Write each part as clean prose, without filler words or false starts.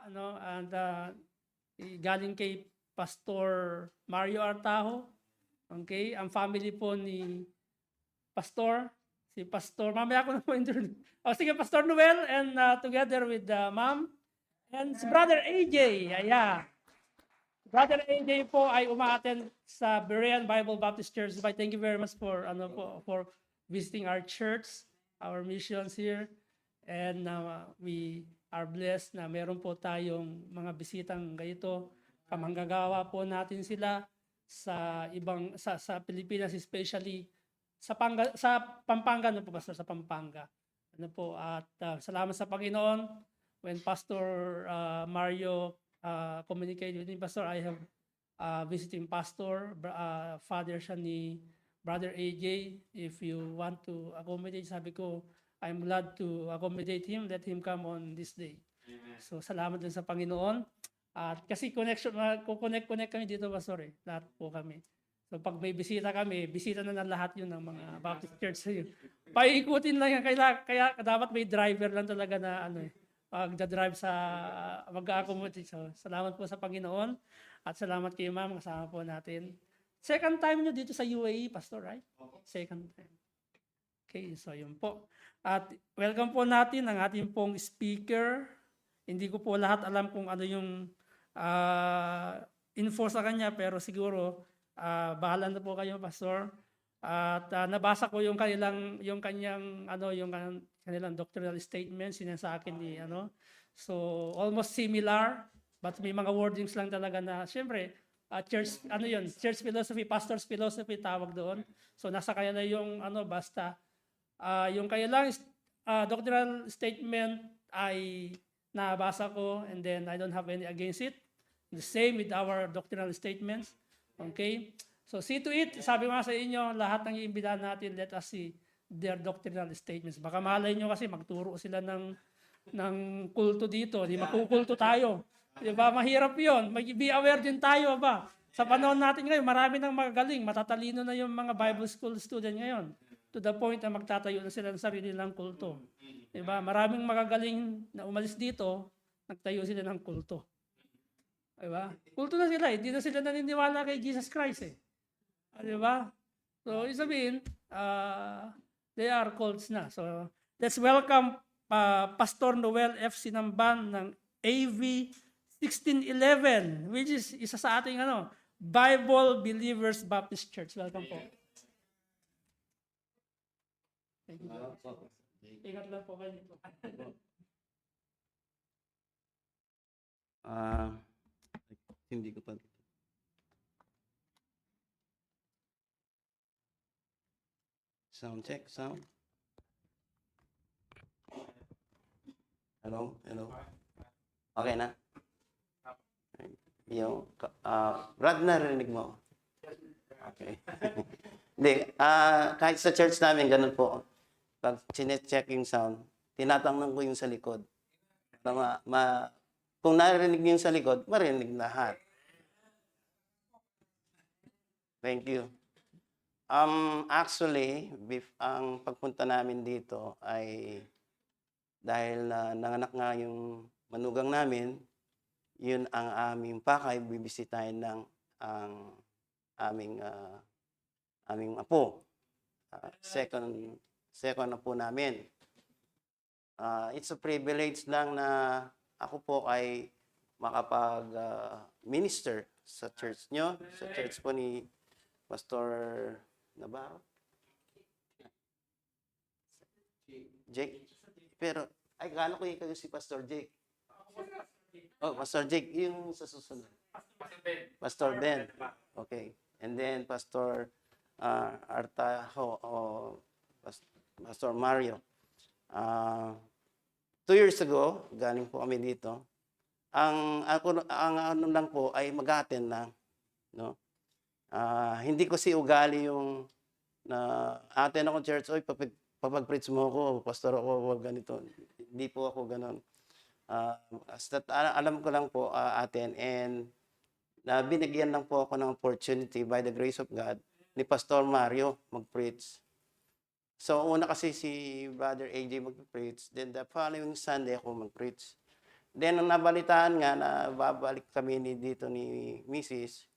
ano, and galing kay Pastor Mario Artajo. Okay, ang family po ni Pastor, si Pastor, mamaya ako na po introduce. Oh, sige, Pastor Noel, and together with the mom, and si Brother AJ, yeah. Brother AJ po ay umaattend sa Berean Bible Baptist Church. Thank you very much for for visiting our church, our missions here. And we are blessed na meron po tayong mga bisitang ganito. Kamanggagawa po natin sila sa ibang sa Pilipinas, especially sa Pampanga, no po, Pastor, sa Pampanga. Ano po, at salamat sa Panginoon. When Pastor Mario communicated with me, Pastor, I have visiting pastor, father siya ni Brother AJ. If you want to accommodate, sabi ko, I'm glad to accommodate him, let him come on this day. Amen. So salamat din sa Panginoon. At kasi connect kami dito, Pastor, lahat po kami. So pag may bisita kami, bisita na lahat yun ng mga Baptist Church. Paikutin lang yan, kaya dapat may driver lang talaga na pagdadrive sa mag-accommodate. So, salamat po sa Panginoon at salamat kay Ma'am, kasama po natin. Second time nyo dito sa UAE, Pastor, right? Second time. Okay, so yun po. At welcome po natin ang ating pong speaker. Hindi ko po lahat alam kung ano yung info sa kanya, pero siguro bahala na po kayo, Pastor. At nabasa ko yung kanilang doctrinal statement sa akin ni So almost similar, but may mga wordings lang talaga na syempre church church philosophy, pastor's philosophy tawag doon. So nasa kanila yung basta yung kanilang doctrinal statement ay nabasa ko, and then I don't have any against it. The same with our doctrinal statements. Okay? So see to it, sabi nga sa inyo, lahat ng iimbitahan natin, let us see their doctrinal statements. Baka malay nyo kasi magturo sila ng kulto dito, di makukulto tayo. Di ba? Mahirap yun. Be aware din tayo ba? Sa panahon natin ngayon, marami nang magagaling, matatalino na yung mga Bible school student ngayon. To the point na magtatayo na sila ng sarili nilang kulto. Di ba? Maraming magagaling na umalis dito, nagtayo sila ng kulto. Di ba? Kulto na sila, hindi na sila naniniwala kay Jesus Christ Di ba? So, isabihin, they are cults na. So, let's welcome Pastor Noel F. Sinamban ng AV 1611, which is isa sa ating Bible Believers Baptist Church. Welcome po. Thank you. Ingat lang po kayo dito. Hindi ko pa. Sound check, sound. Hello. Okay na? Brad, narinig mo? Okay. Hindi, kahit sa church namin, ganun po. Pag sinecheck yung sound, tinatanong ko yung sa likod. Kung narinig yung sa likod, marinig lahat. Thank you. Actually, ang pagpunta namin dito ay dahil nanganak nga yung manugang namin, yun ang aming pakay, bibisitahin ng aming apo. Second na po namin. It's a privilege lang na ako po ay makapag-minister sa church nyo, sa church po ni Pastor Navarro? Jake? Pero, kala ko ikaw si Pastor Jake. Oh, Pastor Jake, yung sa susunod. Pastor Ben. Okay. And then, Pastor Artajo, Pastor Mario. 2 years ago, galing po kami dito. Ang ano lang po ay mag-attend lang, no? Hindi ko si ugali yung attend ako church, oy papag-preach mo ako, pastor ako, wag ganito. Hindi po ako ganoon. Alam ko lang po attend, and binigyan lang po ako ng opportunity by the grace of God ni Pastor Mario mag-preach. So una kasi si Brother AJ mag-preach, then the following Sunday ako mag-preach. Then, nung nabalitaan nga na babalik kami dito ni Mrs.,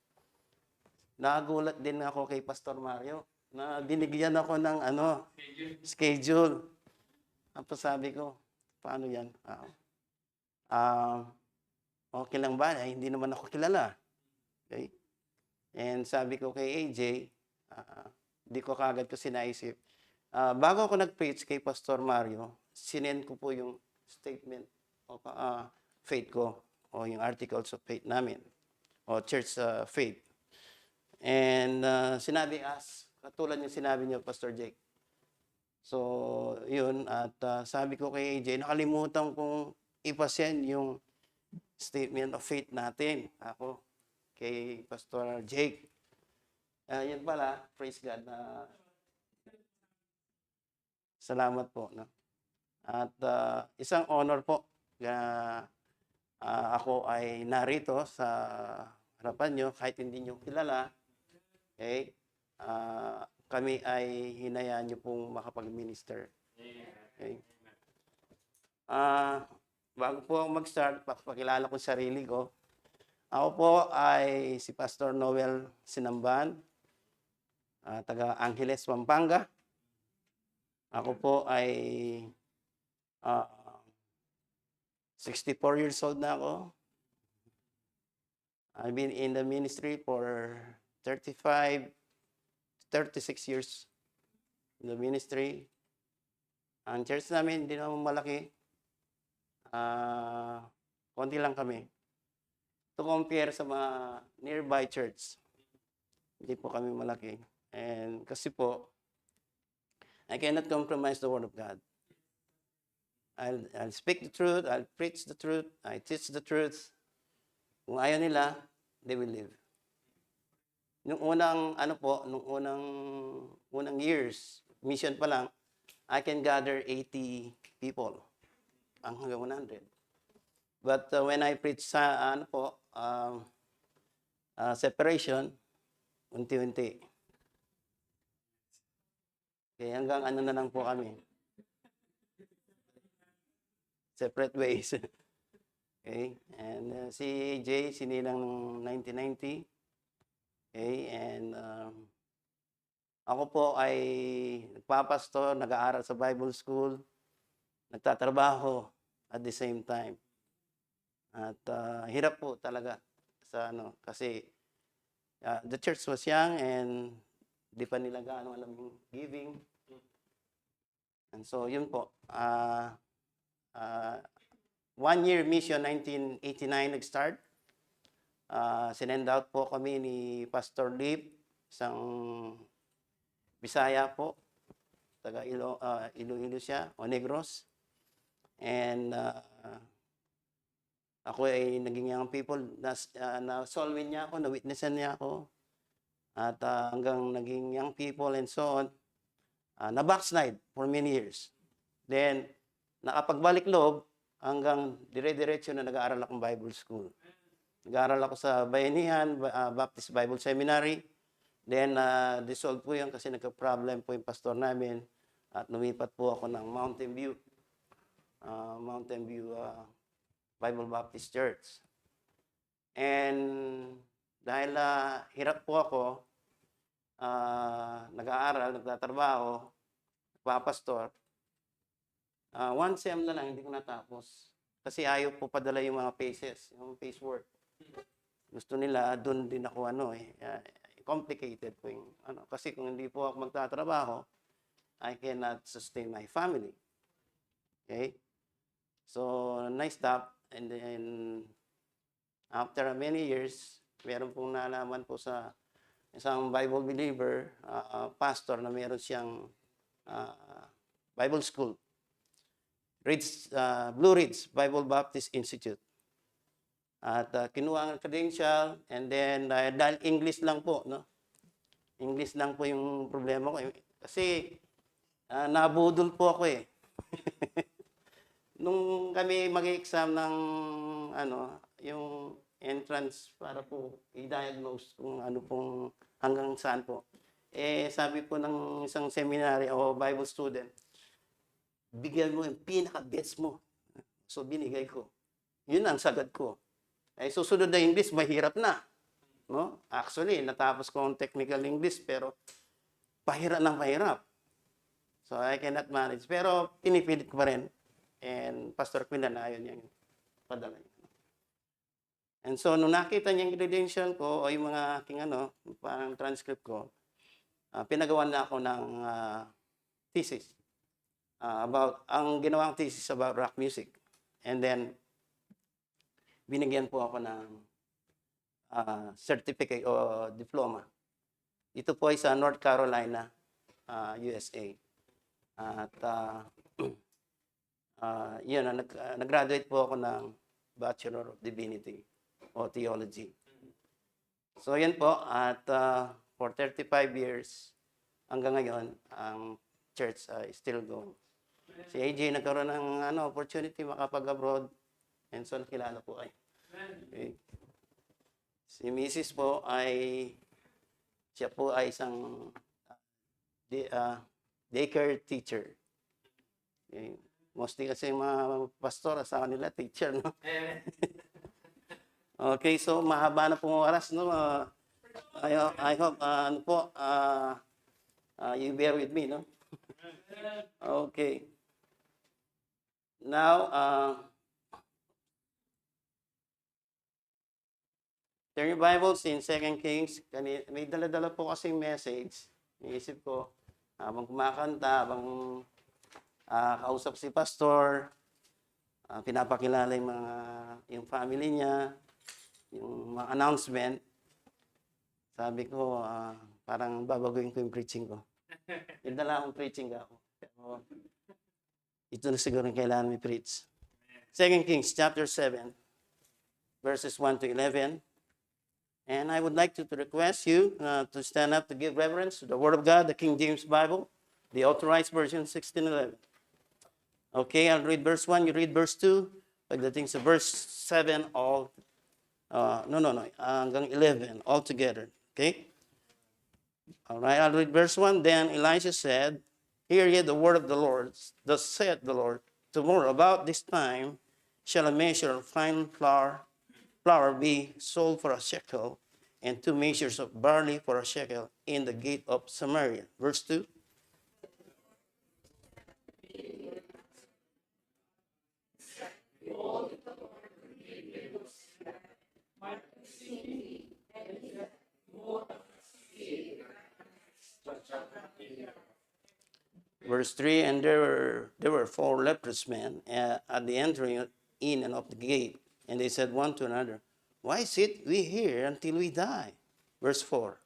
nagulat din ako kay Pastor Mario na binigyan ako ng schedule. Tapos sabi ko, paano yan? Okay lang ba? Ay, hindi naman ako kilala. Okay? And sabi ko kay AJ, di ko kagad ko sinaisip. Bago ako nag-preach kay Pastor Mario, sinend ko po yung statement of faith ko o yung articles of faith namin o church faith. And sinabi katulad yung sinabi niyo, Pastor Jake. So, yun. At sabi ko kay AJ, nakalimutan kong ipasend yung statement of faith natin. Ako, kay Pastor Jake. Yun pala, praise God. Salamat po. No? At isang honor po na ako ay narito sa harapan nyo, kahit hindi nyo kilala. Okay? Kami ay hinayaan nyo pong makapag-minister. Okay? Bago po ako mag-start, pakilala ko sarili ko. Ako po ay si Pastor Noel Sinamban, taga Angeles, Pampanga. Ako po ay 64 years old na ako. I've been in the ministry for 36 years in the ministry. Ang church namin, hindi naman malaki. Konti lang kami. To compare sa mga nearby church, hindi po kami malaki. And kasi po, I cannot compromise the Word of God. I'll speak the truth, I'll preach the truth, I teach the truth. Kung ayaw nila, they will leave. Nung unang years, mission pa lang, I can gather 80 people, hanggang 100. But when I preach sa separation, unti-unti. Okay, hanggang na lang po kami. Separate ways. Okay, and si Jay, sinilang ng 1990. Okay, and ako po ay nagpapastor, nag-aaral sa Bible School, nagtatrabaho at the same time. At hirap po talaga sa kasi the church was young and di pa nila gaano alam yung giving. And so yun po. 1 year mission, 1989 nag-start. Sinend out po kami ni Pastor Lip, isang Bisaya po, taga Iloilo siya, o Negros. And ako ay naging young people, na-solvin niya ako, na-witnessan niya ako. At hanggang naging young people and so on, na-backslide for many years. Then, nakapagbalik loob, hanggang dire-diretso na nag-aaral akong Bible School. Nag-aaral ako sa Bayanihan Baptist Bible Seminary. Then, dissolve po yun kasi nagka-problem po yung pastor namin. At lumipat po ako ng Mountain View Bible Baptist Church. And dahil hirap po ako, nag-aaral, nagtatrabaho, nagpapastor, 1 sem na lang, hindi ko natapos. Kasi ayaw po padala yung mga paces, yung pace work. Gusto nila, doon din ako complicated po yung kasi kung hindi po ako magtatrabaho, I cannot sustain my family. Okay? So, na-stop. And then, after many years, meron pong nalaman po sa isang Bible believer, pastor na meron siyang Bible school. Blue Ridge Bible Baptist Institute. At kinuha ang credential, and then dahil English lang po, no? English lang po yung problema ko. Kasi nabudol po ako eh. Nung kami mag-exam ng yung entrance para po i-diagnose kung ano pong hanggang saan po. Sabi po ng isang seminary o Bible student, bigyan mo yung pinaka-best mo. So binigay ko. Yun ang sagot ko. Ay susunod na English, mahirap na. No? Actually, natapos ko ang technical English, pero pahirap ng pahirap. So, I cannot manage. Pero, pinipilit ko pa rin. And Pastor Quinn na ayaw niya padala. And so, nung nakita niya yung credential ko, o yung mga aking parang transcript ko, pinagawa na ako ng thesis. Ang ginawang thesis about rock music. And then, binigyan po ako ng certificate o diploma. Ito po ay sa North Carolina, USA. At yun, nag-graduate po ako ng Bachelor of Divinity o Theology. So yan po, at for 35 years hanggang ngayon, ang church ay still going. Si AJ nagkaroon ng opportunity makapag-abroad, and so nakilala po ay. Okay. Si Mrs. po siya po ay isang daycare teacher. Okay. Mostly kasi mga pastor sa kanila teacher, no? Okay, so mahaba na pong oras, no? I hope you bear with me, no? Okay. Now, turn your Bibles in 2 Kings. May dala-dala po kasing message. Iisip ko, habang kumakanta, habang kausap si pastor, pinapakilala yung family niya, yung mga announcement. Sabi ko, parang babaguhin ko yung preaching ko. Yung dala akong preaching ako. Pero ito na siguro yung kailangan may preach. 2 Kings chapter 7, verses 1 to 11. And I would like to request you to stand up to give reverence to the Word of God, the King James Bible, the Authorized Version, 1611. Okay, I'll read verse 1, you read verse 2. Pagdating sa verse 7, hanggang 11, all together. Okay? All right, I'll read verse 1. Then Elijah said, Hear ye the word of the Lord. Thus saith the Lord, Tomorrow about this time shall a measure of fine flour be sold for a shekel, and 2 measures of barley for a shekel in the gate of Samaria. Verse 2. Verse 3, and there were 4 leprous men at the entering in and of the gate, and they said one to another, Why sit we here until we die? Verse 4.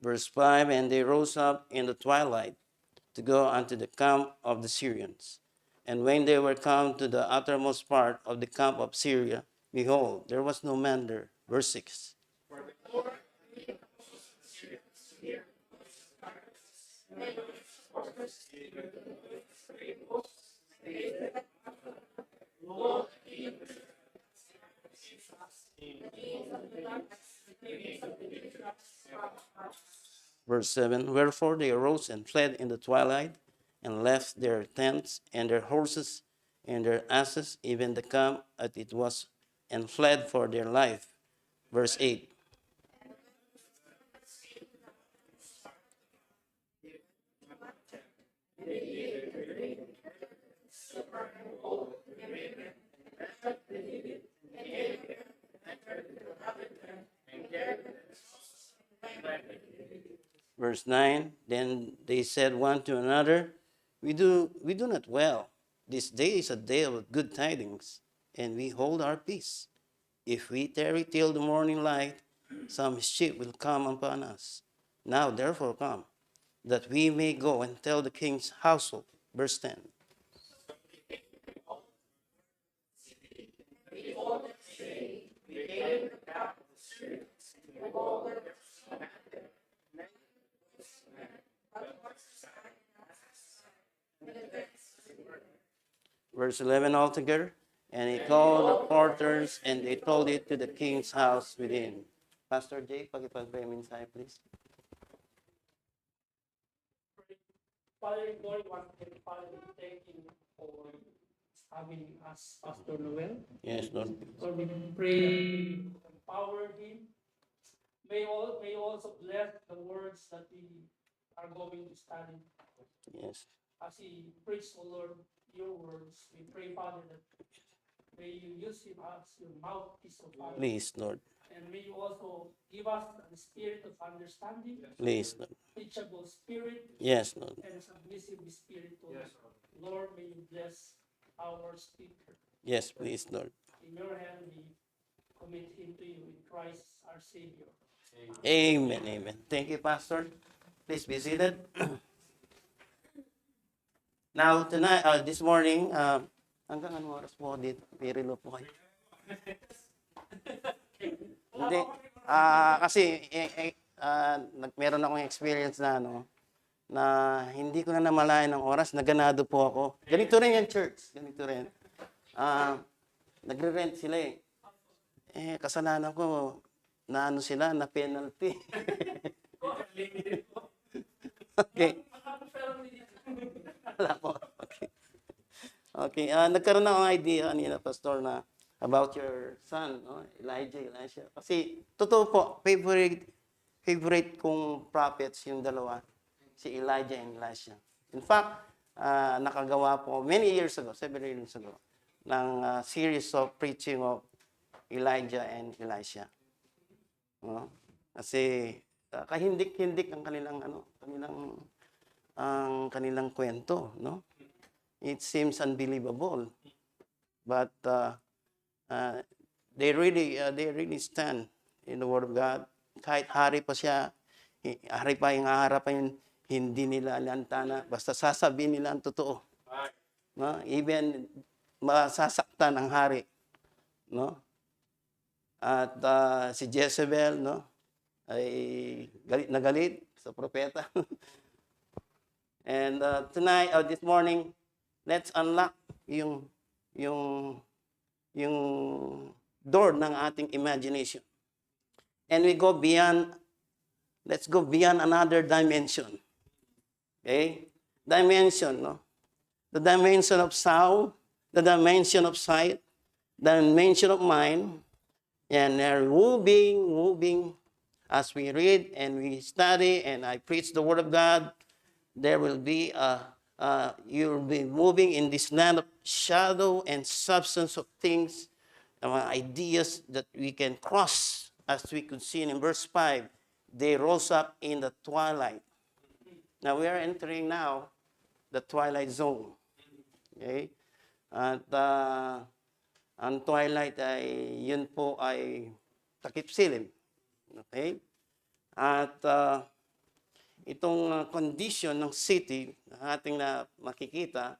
Verse 5, and they rose up in the twilight to go unto the camp of the Syrians. And when they were come to the uttermost part of the camp of Syria, behold, there was no man there. Verse 6. Verse 7, wherefore they arose and fled in the twilight, and left their tents and their horses and their asses, even the camp as it was, and fled for their life. Verse 8. Verse 9, then they said one to another, we do not well. This day is a day of good tidings, and we hold our peace. If we tarry till the morning light, some mischief will come upon us. Now therefore come, that we may go and tell the king's household. Verse 10. verse 11 altogether. And he called the porters, and they told it to the king's house within. Pastor Jay, pag-ipag-pray mensahe, please. Father God, once again, Father, thank you for having us, Pastor Noel. Yes, Lord. Lord, we pray that you empower him. May you also bless the words that we are going to study. Yes. As he preached, O Lord, your words, we pray, Father, that may you use him as your mouthpiece, O Father. Please, Lord. And may you also give us the spirit of understanding, Please, Lord. teachable spirit, Yes, Lord. and a submissive spirit, O Lord. Lord, may you bless our speaker. Yes, please, Lord. In your hand, we commit him to you in Christ our Savior. Amen, amen. Thank you, Pastor. Please be seated. Now, tonight, this morning, hanggang anong oras po dito? Pirilo po kayo. Hindi. Kasi, meron akong experience na, na hindi ko na namalayan ng oras, naganado po ako. Ganito rin yung church. Ganito rin. Nagre-rent sila eh. Kasalanan ko, na sila, na penalty. Okay. Wala po. Okay. Okay. Nagkaroon ako ng idea kanina, Pastor, na about your son, Elisha. Kasi, totoo po, favorite kong prophets yung dalawa, si Elijah and Elisha. In fact, nakagawa po many years ago, several years ago, ng series of preaching of Elijah and Elisha. Kasi kahindik-hindik ang kanilang kwento, no? It seems unbelievable, but they really stand in the Word of God. Kahit hari pa yung haharapan, hindi nila lantana, basta sasabihin nila ang totoo. No? Even masasaktan ang hari, no? At si Jezebel, no, ay galit na galit sa propeta. And tonight, this morning, let's unlock yung door ng ating imagination. And let's go beyond another dimension. Okay? Dimension, no? The dimension of sound, the dimension of sight, the dimension of mind. And they're moving as we read and we study and I preach the Word of God. There will be you'll be moving in this land of shadow and substance of things, ideas that we can cross, as we could see in verse 5. They rose up in the twilight. Now we are entering now the twilight zone. Okay? At ang twilight yun po ay takip silim. Okay? At itong condition ng city na ating makikita,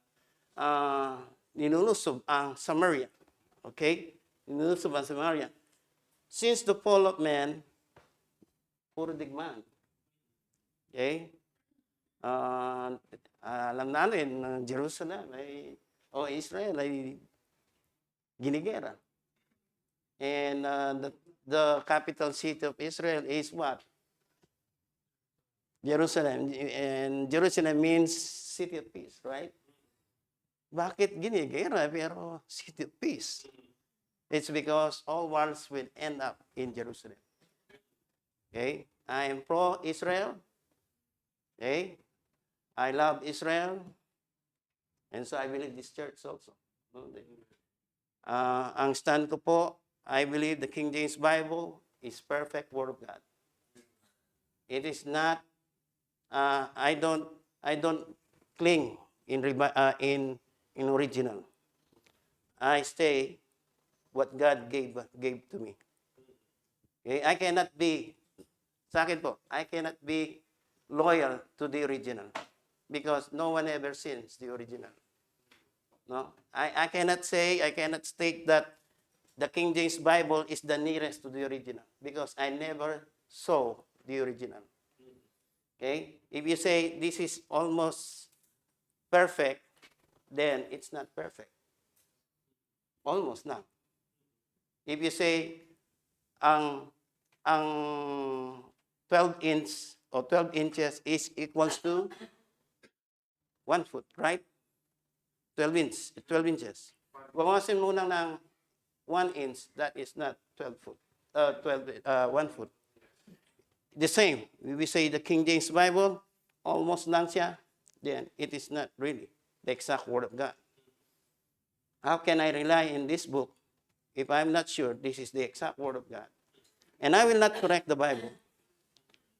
ninulusob ang Samaria. Okay? Ninulusob ang Samaria. Since the fall of man, puro digmaan. Okay? Alam natin, Jerusalem Israel ay ginigera. And the capital city of Israel is what? Jerusalem. And Jerusalem means city of peace, right? Bakit ginigera pero city of peace? It's because all wars will end up in Jerusalem. Okay? I am pro-Israel. Okay? I love Israel. And so I believe this church also. Ang stand ko po, I believe the King James Bible is perfect Word of God. It is not, I don't cling in original. I stay what God gave to me. Okay? I cannot be loyal to the original because no one ever sins the original. No, I cannot state that the King James Bible is the nearest to the original because I never saw the original. Okay? If you say this is almost perfect, then it's not perfect. Almost none. If you say, ang 12 inch or 12 inches is equals to 1 foot, right? 12 inches. Bawasin mo lang ng 1 inch, that is not 12 foot, 1 foot. The same, we say the King James Bible, almost none siya, then it is not really the exact Word of God. How can I rely in this book if I'm not sure this is the exact Word of God? And I will not correct the Bible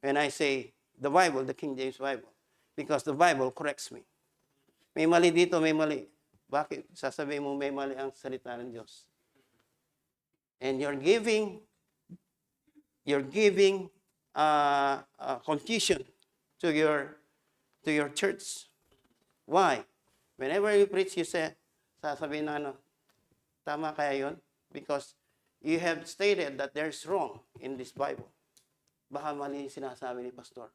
when I say the Bible, the King James Bible, because the Bible corrects me. May mali dito, may mali. Bakit sasabihin mo may mali ang salita ng Diyos? And you're giving confusion to your church. Why? Whenever you preach, you say, sasabihin na tama kaya yun? Because you have stated that there's wrong in this Bible. Baka mali yung sinasabi ni Pastor.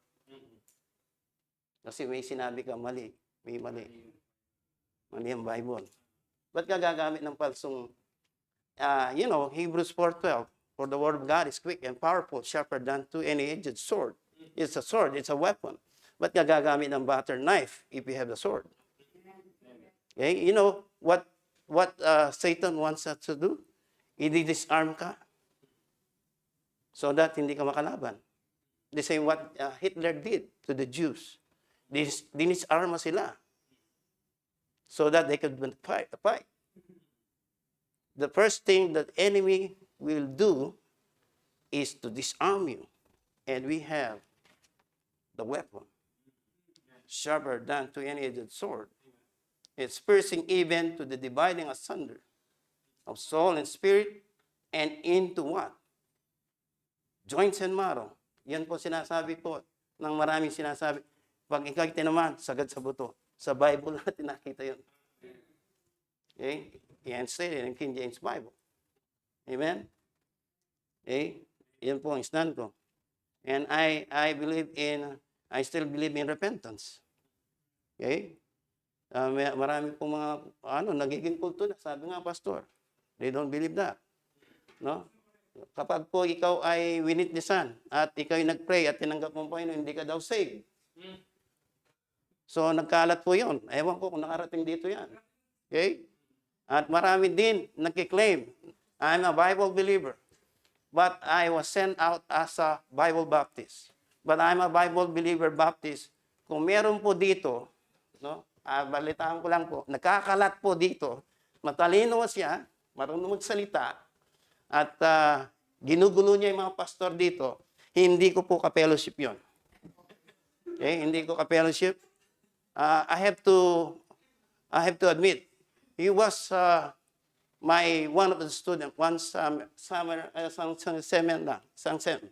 Kasi may sinabi ka mali. May mali. Mali ang Bible. Ba't ka gagamit ng falsong, Hebrews 4:12, for the word of God is quick and powerful, sharper than two any-edged sword. It's a sword, it's a weapon. Ba't ka gagamit ng butter knife if you have the sword? Okay, you know what Satan wants us to do? I-disarm ka so that hindi ka makalaban. The same what Hitler did to the Jews. Dinisarma sila so that they could fight. The first thing that enemy will do is to disarm you. And we have the weapon, sharper than to any edged sword. It's piercing even to the dividing asunder of soul and spirit, and into what? Joints and marrow. Yan po sinasabi po ng maraming sinasabi. Pag ikaw tinaman, sagad sa buto. Sa Bible natin nakita yun. Okay? Yan stated in King James Bible. Amen? Okay? Yan po ang stand ko. And I still believe in repentance. Okay? Marami pong mga, nagiging kulto na. Sabi nga, Pastor, they don't believe that. No? Kapag po ikaw ay winitnessan at ikaw ay nag-pray at tinanggap mo po yun, hindi ka daw saved. So, nagkalat po yun. Ewan ko kung nakarating dito yan. Okay? At marami din nagkiklaim, I'm a Bible believer, but I was sent out as a Bible Baptist. But I'm a Bible believer Baptist. Kung meron po dito, balitaan ko lang po, nakakalat po dito, matalino siya, marunong magsalita, at ginugulo niya yung mga pastor dito, hindi ko po ka-fellowship yun. Okay? Hindi ko ka-fellowship. I have to admit, he was one of the students, one summer, isang sem.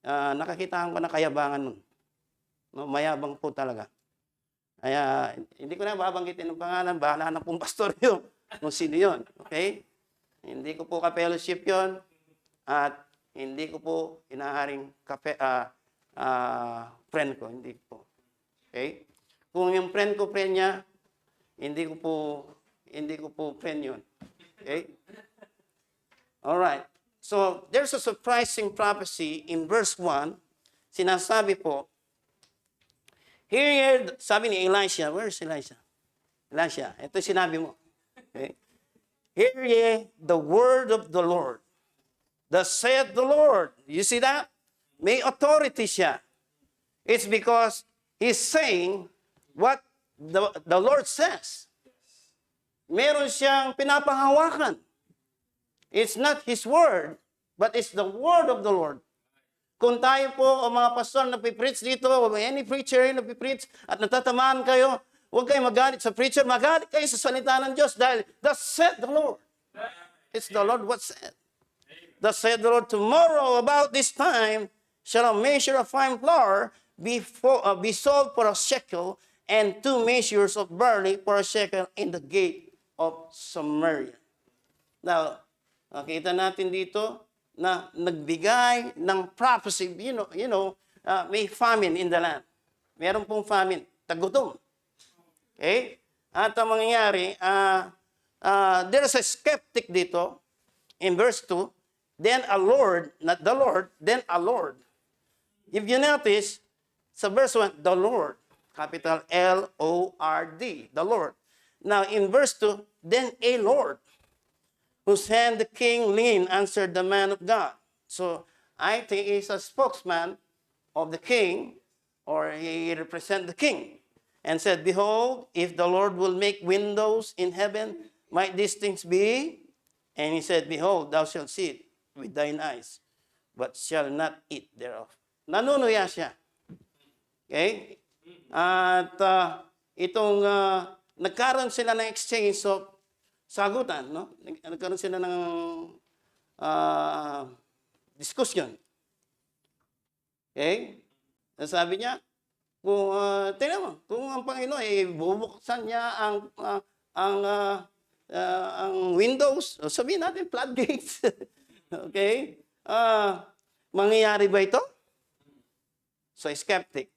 Nakakita ko na kayabangan nun. No, mayabang po talaga. Kaya, hindi ko na babanggitin ng pangalan, bahala na pong pastor yun, kung sino yun. Okay? Hindi ko po ka-fellowship yun, at hindi ko po inaaring friend ko, hindi po. Okay? Kung yung friend niya, hindi ko po friend yun. Okay? Alright. So, there's a surprising prophecy in verse 1. Sinasabi po, here, sabi ni Elisha, where's Elisha? Elisha, ito sinabi mo. Okay? Hear ye the word of the Lord. Thus saith the Lord. You see that? May authority siya. It's because he's saying what the Lord says. Meron siyang pinapahawakan. It's not his word, but it's the word of the Lord. Kung tayo po, o mga pastor na pipreach dito, o any preacher na pipreach, at natatamaan kayo, huwag kayo magalit sa preacher, magalit kayo sa salita ng Diyos dahil thus said the Lord. It's the Lord what said. Thus said the Lord, tomorrow about this time shall a measure of fine flour be sold for a shekel, and 2 measures of barley for a shekel in the gate of Samaria. Now, nakita natin dito na nagbigay ng prophecy, may famine in the land. Meron pong famine, tagutom. Okay? At ang mangyayari, there's a skeptic dito in verse 2. Then a Lord, not the Lord, then a Lord. If you notice, sa verse 1, the Lord, capital L-O-R-D, the Lord. Now, in verse 2, then a Lord, whose hand the king leaned, answered the man of God. So, I think he's a spokesman of the king, or he represents the king, and said, behold, if the Lord will make windows in heaven, might these things be? And he said, behold, thou shalt see it with thine eyes, but shall not eat thereof. Nanunuya siya. Okay? At nagkaroon sila ng exchange of sagutan, no? Nagkaroon sila ng discussion. Okay? Sabi niya, kung tingnan mo, kung ang Panginoon ay bubuksan niya ang windows, o sabihin natin floodgates. Okay? Mangyayari ba ito? So, skeptic.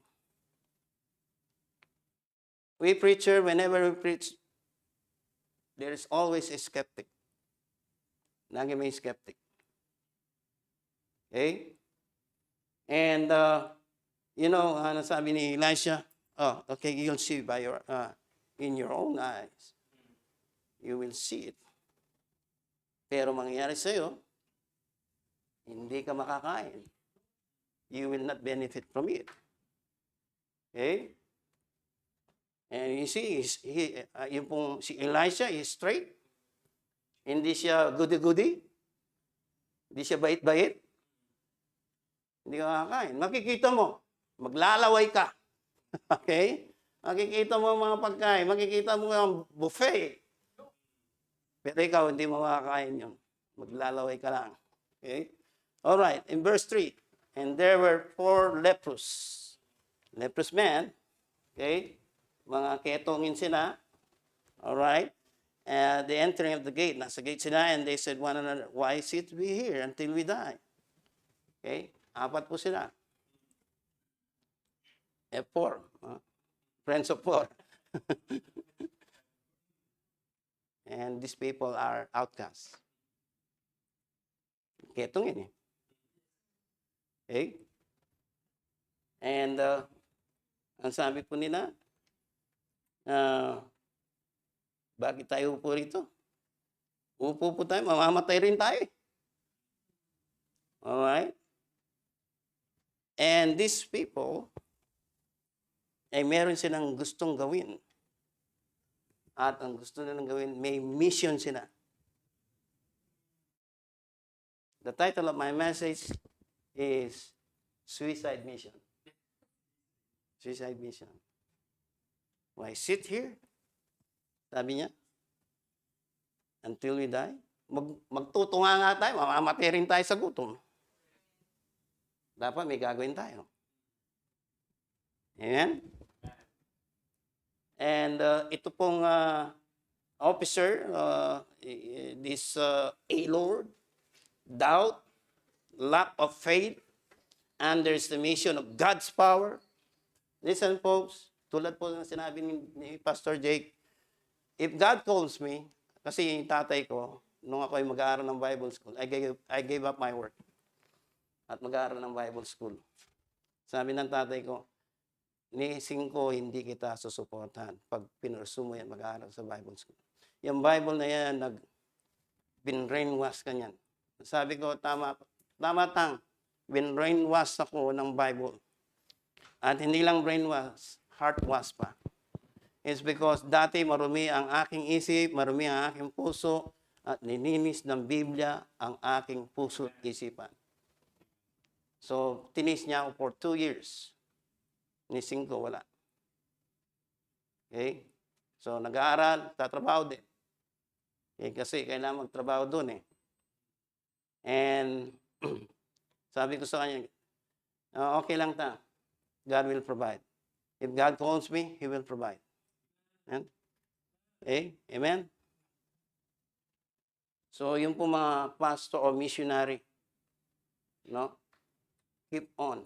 We preacher, whenever we preach, there is always a skeptic. Lagi may skeptic. Okay? And, ano sabi ni Elisha? Oh, okay, you'll see by in your own eyes. You will see it. Pero mangyayari sa'yo, hindi ka makakain. You will not benefit from it. Okay? And you see, yung pong si Elisha is straight. Hindi siya goody-goody. Hindi siya bait-bait. Hindi ka makakain. Makikita mo, maglalaway ka. Okay? Makikita mo ang mga pagkain. Makikita mo ang buffet. Pero ikaw, hindi mo makakain yun. Maglalaway ka lang. Okay? Alright, in verse 3. And there were 4 leprous men. Okay? Mga ketongin sila. Alright? The entering of the gate. Nasa gate sila, and they said one another, why sit we here until we die? Okay? 4 po sila. 4. Friends of 4. And these people are outcasts. Ketongin eh. Okay? And ang sabi po nila, bakit tayo upo rito? Upo po tayo, mamamatay rin tayo. Alright? And these people, ay meron silang gustong gawin. At ang gusto nilang gawin, may mission sila. The title of my message is Suicide Mission. Suicide Mission. Why sit here? Sabi niya, until we die. Magtutunga nga tayo, mamamatay rin tayo sa gutom. Dapat may gagawin tayo. Amen? And ito pong officer, this A-Lord, doubt, lack of faith, underestimation of God's power. Listen folks, tulad po ng sinabi ni Pastor Jake, if God calls me, kasi yung tatay ko, nung ako ay mag-aaral ng Bible school, I gave up my work at mag-aaral ng Bible school. Sabi ng tatay ko, ni 5 hindi kita susuportahan pag pinursu mo yan mag-aaral sa Bible school. Yung Bible na yan, bin-brainwash ka niyan. Sabi ko, tama tang, bin-brainwash ako ng Bible. At hindi lang brainwash, heartwash pa. It's because dati marumi ang aking isip, marumi ang aking puso, at nininis ng Biblia ang aking puso at isipan. So, tinis niya ako for 2 years. Ni 5, wala. Okay? So, nag-aaral, tatrabaho din. Okay, kasi kailangan magtrabaho doon eh. And, sabi ko sa kanya, okay lang ta. God will provide. If God calls me, He will provide. Amen? Okay? Amen? So, yung po mga pastor or missionary, no? Keep on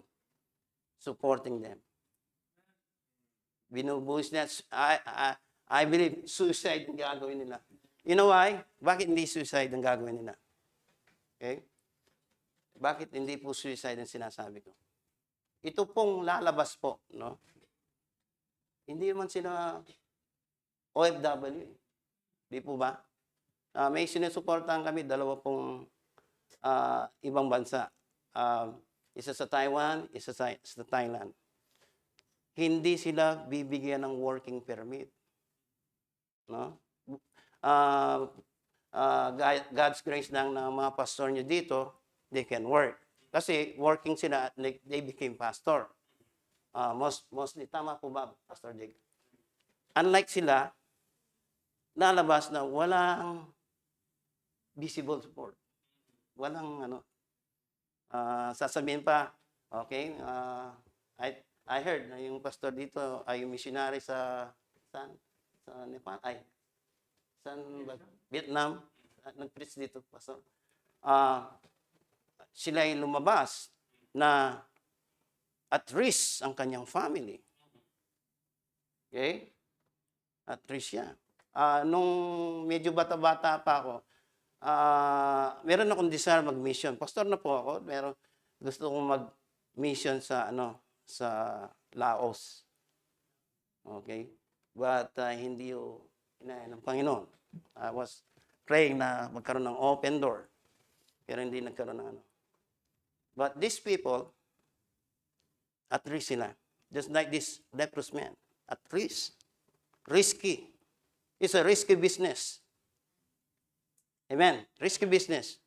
supporting them. Binubuhos niya, I believe, suicide ang gagawin nila. You know why? Bakit hindi suicide ang gagawin nila? Okay? Bakit hindi po suicide ang sinasabi ko? Ito pong lalabas po, no? Hindi naman sila OFW. Di po ba? May sinusuportahan kami, dalawa pong ibang bansa. Isa sa Taiwan, isa sa Thailand. Hindi sila bibigyan ng working permit. No? God's grace lang ng mga pastor nyo dito, they can work. Kasi working sila, they became pastor. Mostly, tama po ba, Pastor Jake? Unlike sila, nalabas na walang visible support. Walang sasabihin pa, okay, I heard na yung pastor dito ay missionary sa Nepal, Vietnam, nag-preach dito, pastor. Sila ay lumabas na at risk ang kanyang family. Okay? At risk siya. Nung medyo bata-bata pa ako, meron akong desire mag-mission. Pastor na po ako, pero gusto kong mag-mission sa Laos. Okay? But hindi yung inayan ng Panginoon. I was praying na magkaroon ng open door. Pero hindi nagkaroon ng But these people, at risk sila. Just like this leprous man. At risk. Risky. It's a risky business. Amen. Risky business.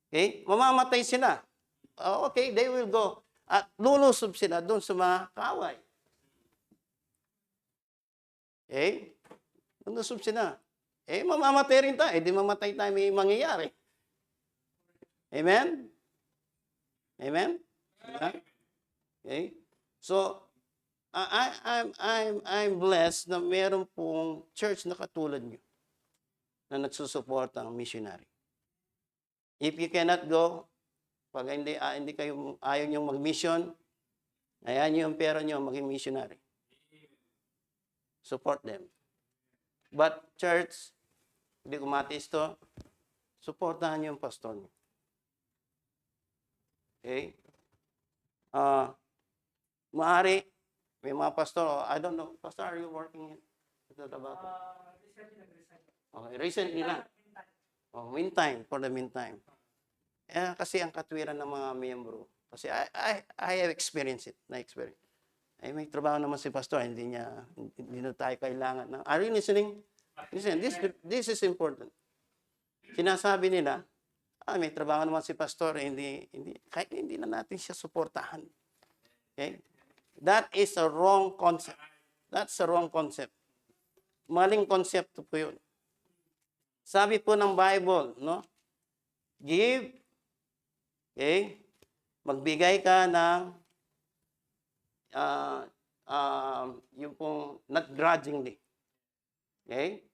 Okay? Mamamatay sila. Okay, they will go. At lulusob sila doon sa mga kaway. Okay? Lulusob sila. Mamamatay rin tayo. Di mamatay tayo, may mangyayari. Amen? Amen? Okay? So, I'm blessed na meron pong church na katulad nyo na nagsusuporta ng missionary. If you cannot go, pag hindi kayo ayaw nyo mag-mission, ayan nyo yung pera nyo maging missionary. Support them. But church, hindi ko matis to, supportahan nyo yung pastor nyo. Okay? Maaari, may mga pastor, I don't know, pastor, are you working in ito about? Okay, recently lang. Meantime, for the meantime. Kasi ang katwiran ng mga miyembro, kasi I have experienced it, na-experience. May trabaho naman si pastor, hindi na tayo kailangan. Are you listening? Listen, this is important. Sinasabi nila, may trabaho naman si pastor, kahit hindi na natin siya suportahan. Okay? That is a wrong concept. That's a wrong concept. Maling konsepto po yun. Sabi po ng Bible, no? Give, okay? Magbigay ka ng yung pong not grudgingly. Okay?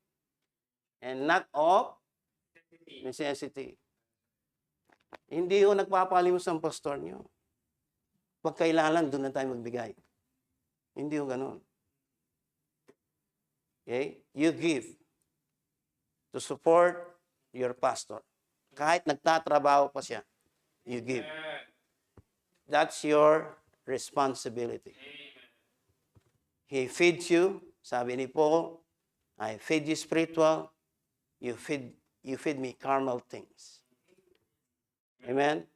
And not of necessity. Hindi ho nagpapalimos ang pastor nyo. Pag kailangan, doon na tayo magbigay. Hindi ho ganun. Okay? You give to support your pastor. Kahit nagtatrabaho pa siya, you give. That's your responsibility. He feeds you. Sabi ni Paul, I feed you spiritual. You feed me carnal things. Amen?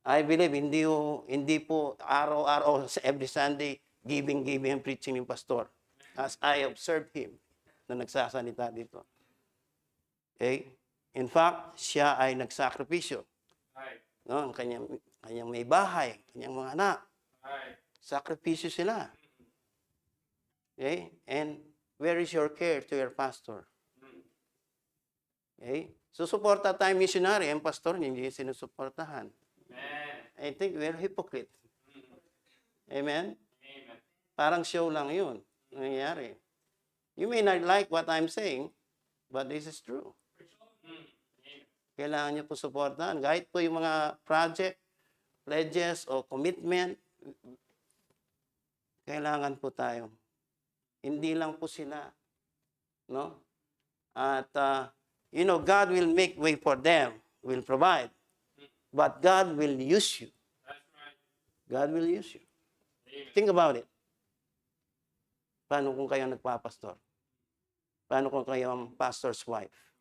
I believe, hindi po araw-araw, every Sunday, giving, and preaching yung pastor. As I observed him na nagsasalita dito. Okay? In fact, siya ay nagsakripisyo. No? Ang kanyang may bahay, kanyang mga anak. Sakripisyo sila. Okay? And where is your care to your pastor? Okay? Susuporta tayo missionary, ang pastor niya hindi sinusuportahan. I think we're hypocrite. Amen? Parang show lang yun. Nangyayari. You may not like what I'm saying, but this is true. Kailangan niyo po suportahan. Kahit po yung mga project, pledges, o commitment, kailangan po tayo. Hindi lang po sila. No? At, God will make way for them, will provide. But God will use you. God will use you. Think about it. Paano kung kayo nagpapastor? Paano kung kayo ang pastor's wife?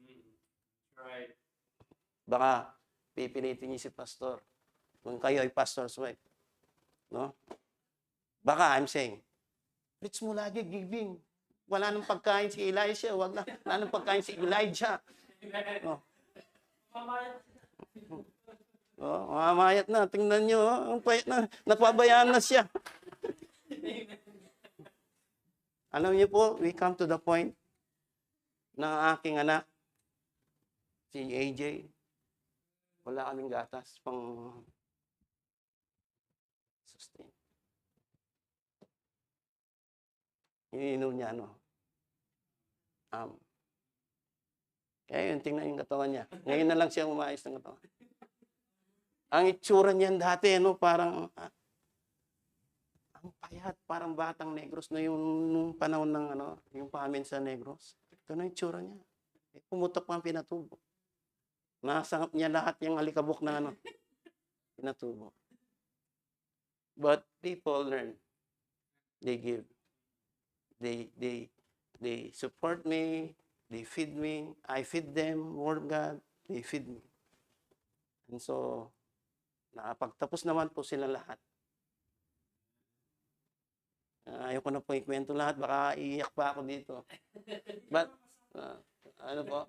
Baka pipilitin niyo si pastor kung kayo ay pastor's wife. No? Baka, I'm saying, preach mo lagi, giving. Wala nang pagkain si Elisha. Wala nang pagkain si Elijah. No? Mamayat na. Tingnan nyo, ang payat na. Napabayaan na siya. Alam niyo po, we come to the point ng aking anak, si AJ, wala kaming gatas pang sustain. Iniinom niya, kaya yun, tingnan yung katawan niya. Ngayon na lang siya umayos ng katawan. Ang itsura niyan dati, parang, ang payat, parang batang Negros na yung panahon ng yung pamin sa Negros. Ito na yung tsura niya. Pumutok pa ang pinatubo. Nasangap niya lahat yung alikabok na pinatubo. But people learn. They give. They support me. They feed me. I feed them. Word of God. They feed me. And so, nakapagtapos naman po sila lahat. Ayoko na po ikwento lahat, baka iiyak pa ako dito. But, ano po?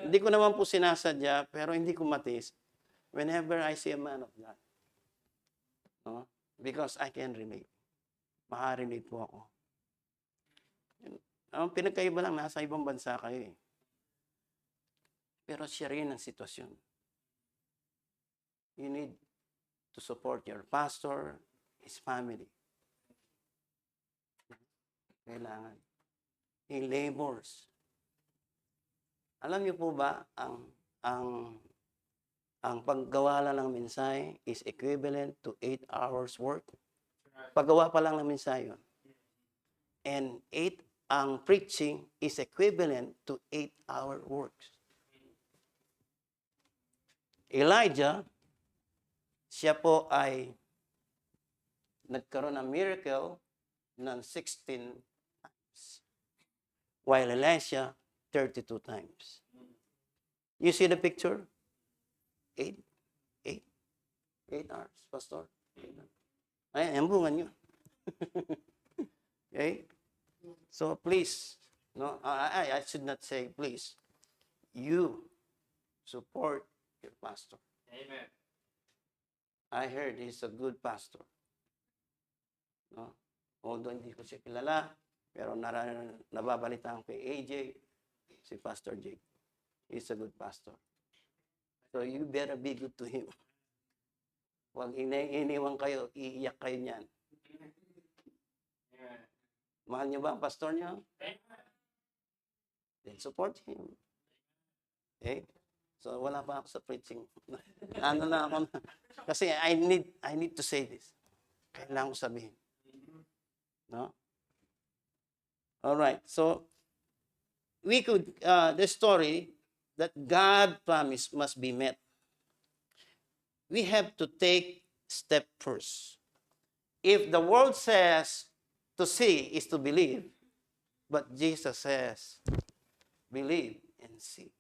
Hindi ko naman po sinasadya, pero hindi ko matiis. Whenever I see a man of God. No? Because I can relate. Maka-relate po ako. Ang pinagkaiba lang, nasa ibang bansa kayo eh. Pero siya rin ang sitwasyon. You need to support your pastor, his family. Kailangan. He labors. Alam niyo po ba, ang paggawa lang ng mensahe is equivalent to 8 hours work? Paggawa pa lang ng mensahe yun. And ang preaching is equivalent to 8-hour works. Elijah, siya po ay nagkaroon ng miracle ng 16 times. While Elisha, 32 times. You see the picture? 8 hours, Pastor. 8 hours. Ay, ambungan nyo. Okay? So please, I should not say please. You support your pastor. Amen. I heard he's a good pastor. No? Although hindi ko siya kilala, pero nababalitaan ko kay AJ, si Pastor Jake. He's a good pastor. So you better be good to him. Huwag iniwan kayo, iiyak kayo niyan. Mahal niyo ba ang pastor niyo? Then support him. Okay? So wala pa ako sa preaching. Ano na ako na. Kasi I need to say this. Kailangan ko sabihin. No? All right. So we could the story that God promised must be met. We have to take step first. If the world says to see is to believe, but Jesus says, believe and see.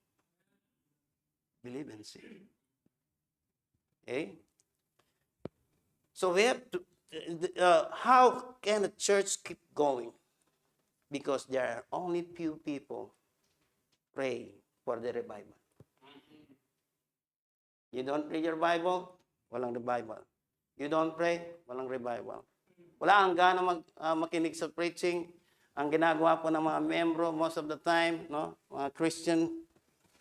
Believe and see. Okay? So we have to, how can a church keep going? Because there are only few people praying for the revival. You don't read your Bible, walang revival. You don't pray, walang revival. Wala ang gana makinig sa preaching. Ang ginagawa po ng mga membro most of the time, mga Christian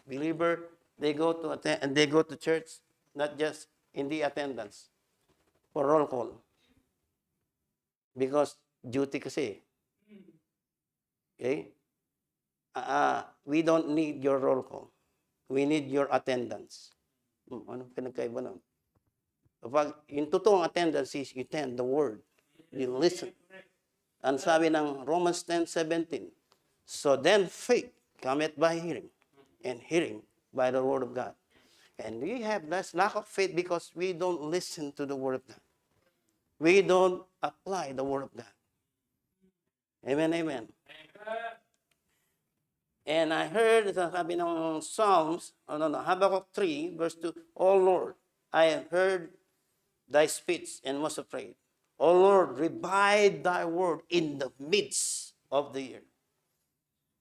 believer, they go to church, not just in the attendance, for roll call. Because duty kasi. Okay? We don't need your roll call. We need your attendance. Anong pinagkaiba nun? Kapag yung totoong attendance is you attend the word. You listen. Ang sabi ng Romans 10:17, so then faith cometh by hearing, and hearing by the word of God. And we have this lack of faith because we don't listen to the word of God. We don't apply the word of God. Amen, amen. And I heard, sabi ng Psalms, Habakkuk 3, verse 2, O Lord, I have heard thy speech and was afraid. O Lord, revive thy word in the midst of the year.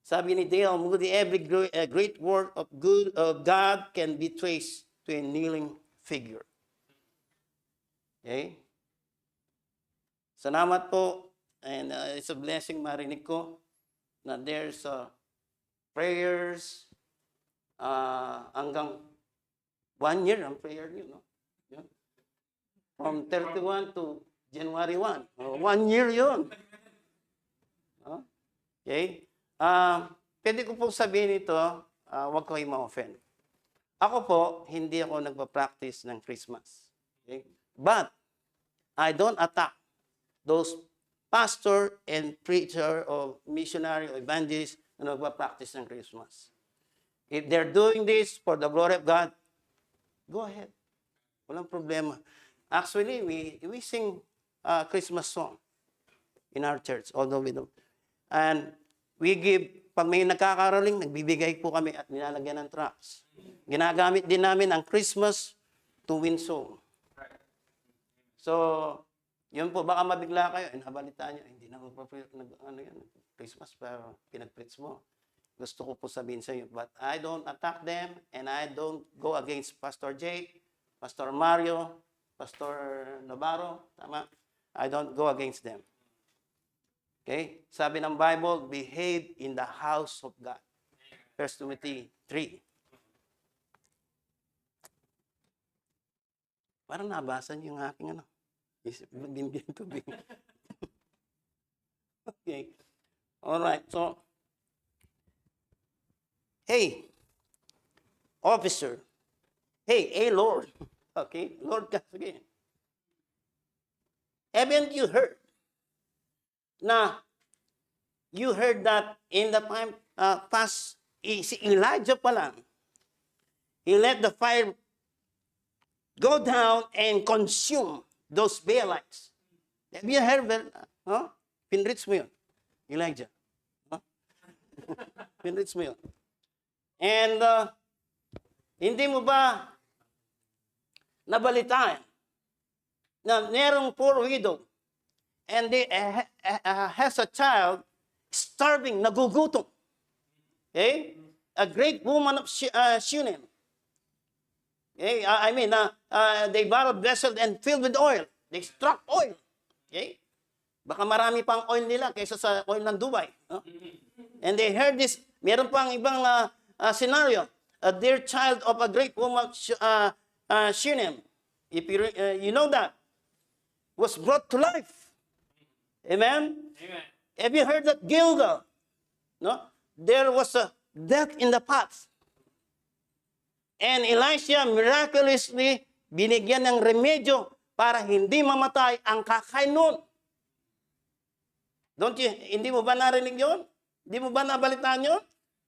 Sabi ni Dale Moody, every great work of God can be traced to a kneeling figure. Okay? Salamat po. And it's a blessing marinig ko na there's prayers hanggang 1 year ang prayer niyo, no? Yun. From 31 to January 1. 1 year yun. Okay? Pwede ko po sabihin ito, huwag ko kayo ma-offend. Ako po, hindi ako nagpa-practice ng Christmas. Okay? But, I don't attack those pastor and preacher or missionary or evangelist na nagpa-practice ng Christmas. If they're doing this for the glory of God, go ahead. Walang problema. Actually, we sing Christmas song in our church, although we don't. And we give, pag may nagkakaraling, nagbibigay po kami at nilalagyan ng tracts. Ginagamit din namin ang Christmas to win soul. So, yun po, baka mabigla kayo, nabalitaan nyo, hindi na Christmas, pero pinag-preach mo. Gusto ko po sabihin sa inyo, but I don't attack them, and I don't go against Pastor Jake, Pastor Mario, Pastor Navarro, tama? I don't go against them. Okay? Sabi ng Bible, behave in the house of God. 1 Timothy 3. Parang nabasa niyo yung aking binigyan tubig. Okay. Alright, so, hey, officer. Hey, Lord. Okay, Lord God again. Haven't you heard? You heard that in the time past, si Elijah pa lang, he let the fire go down and consume those Baalites. Have you heard that? Pinrich mo yun, Elijah. Pinrich mo yun. And hindi mo ba nabalitaan na merong poor widow and they has a child starving, nagugutom. Okay? A great woman of Shunem. Okay? They borrowed vessel and filled with oil. They struck oil. Okay? Baka marami pang oil nila kaysa sa oil ng Dubai. No? And they heard this. Meron pang ibang scenario. A dear child of a great woman of Shunem. If you know that, was brought to life. Amen? Amen. Have you heard that Gilgal? No? There was a death in the path. And Elisha miraculously binigyan ng remedyo para hindi mamatay ang kakain nun. Hindi mo ba narinig yun? Hindi mo ba nabalitaan yun?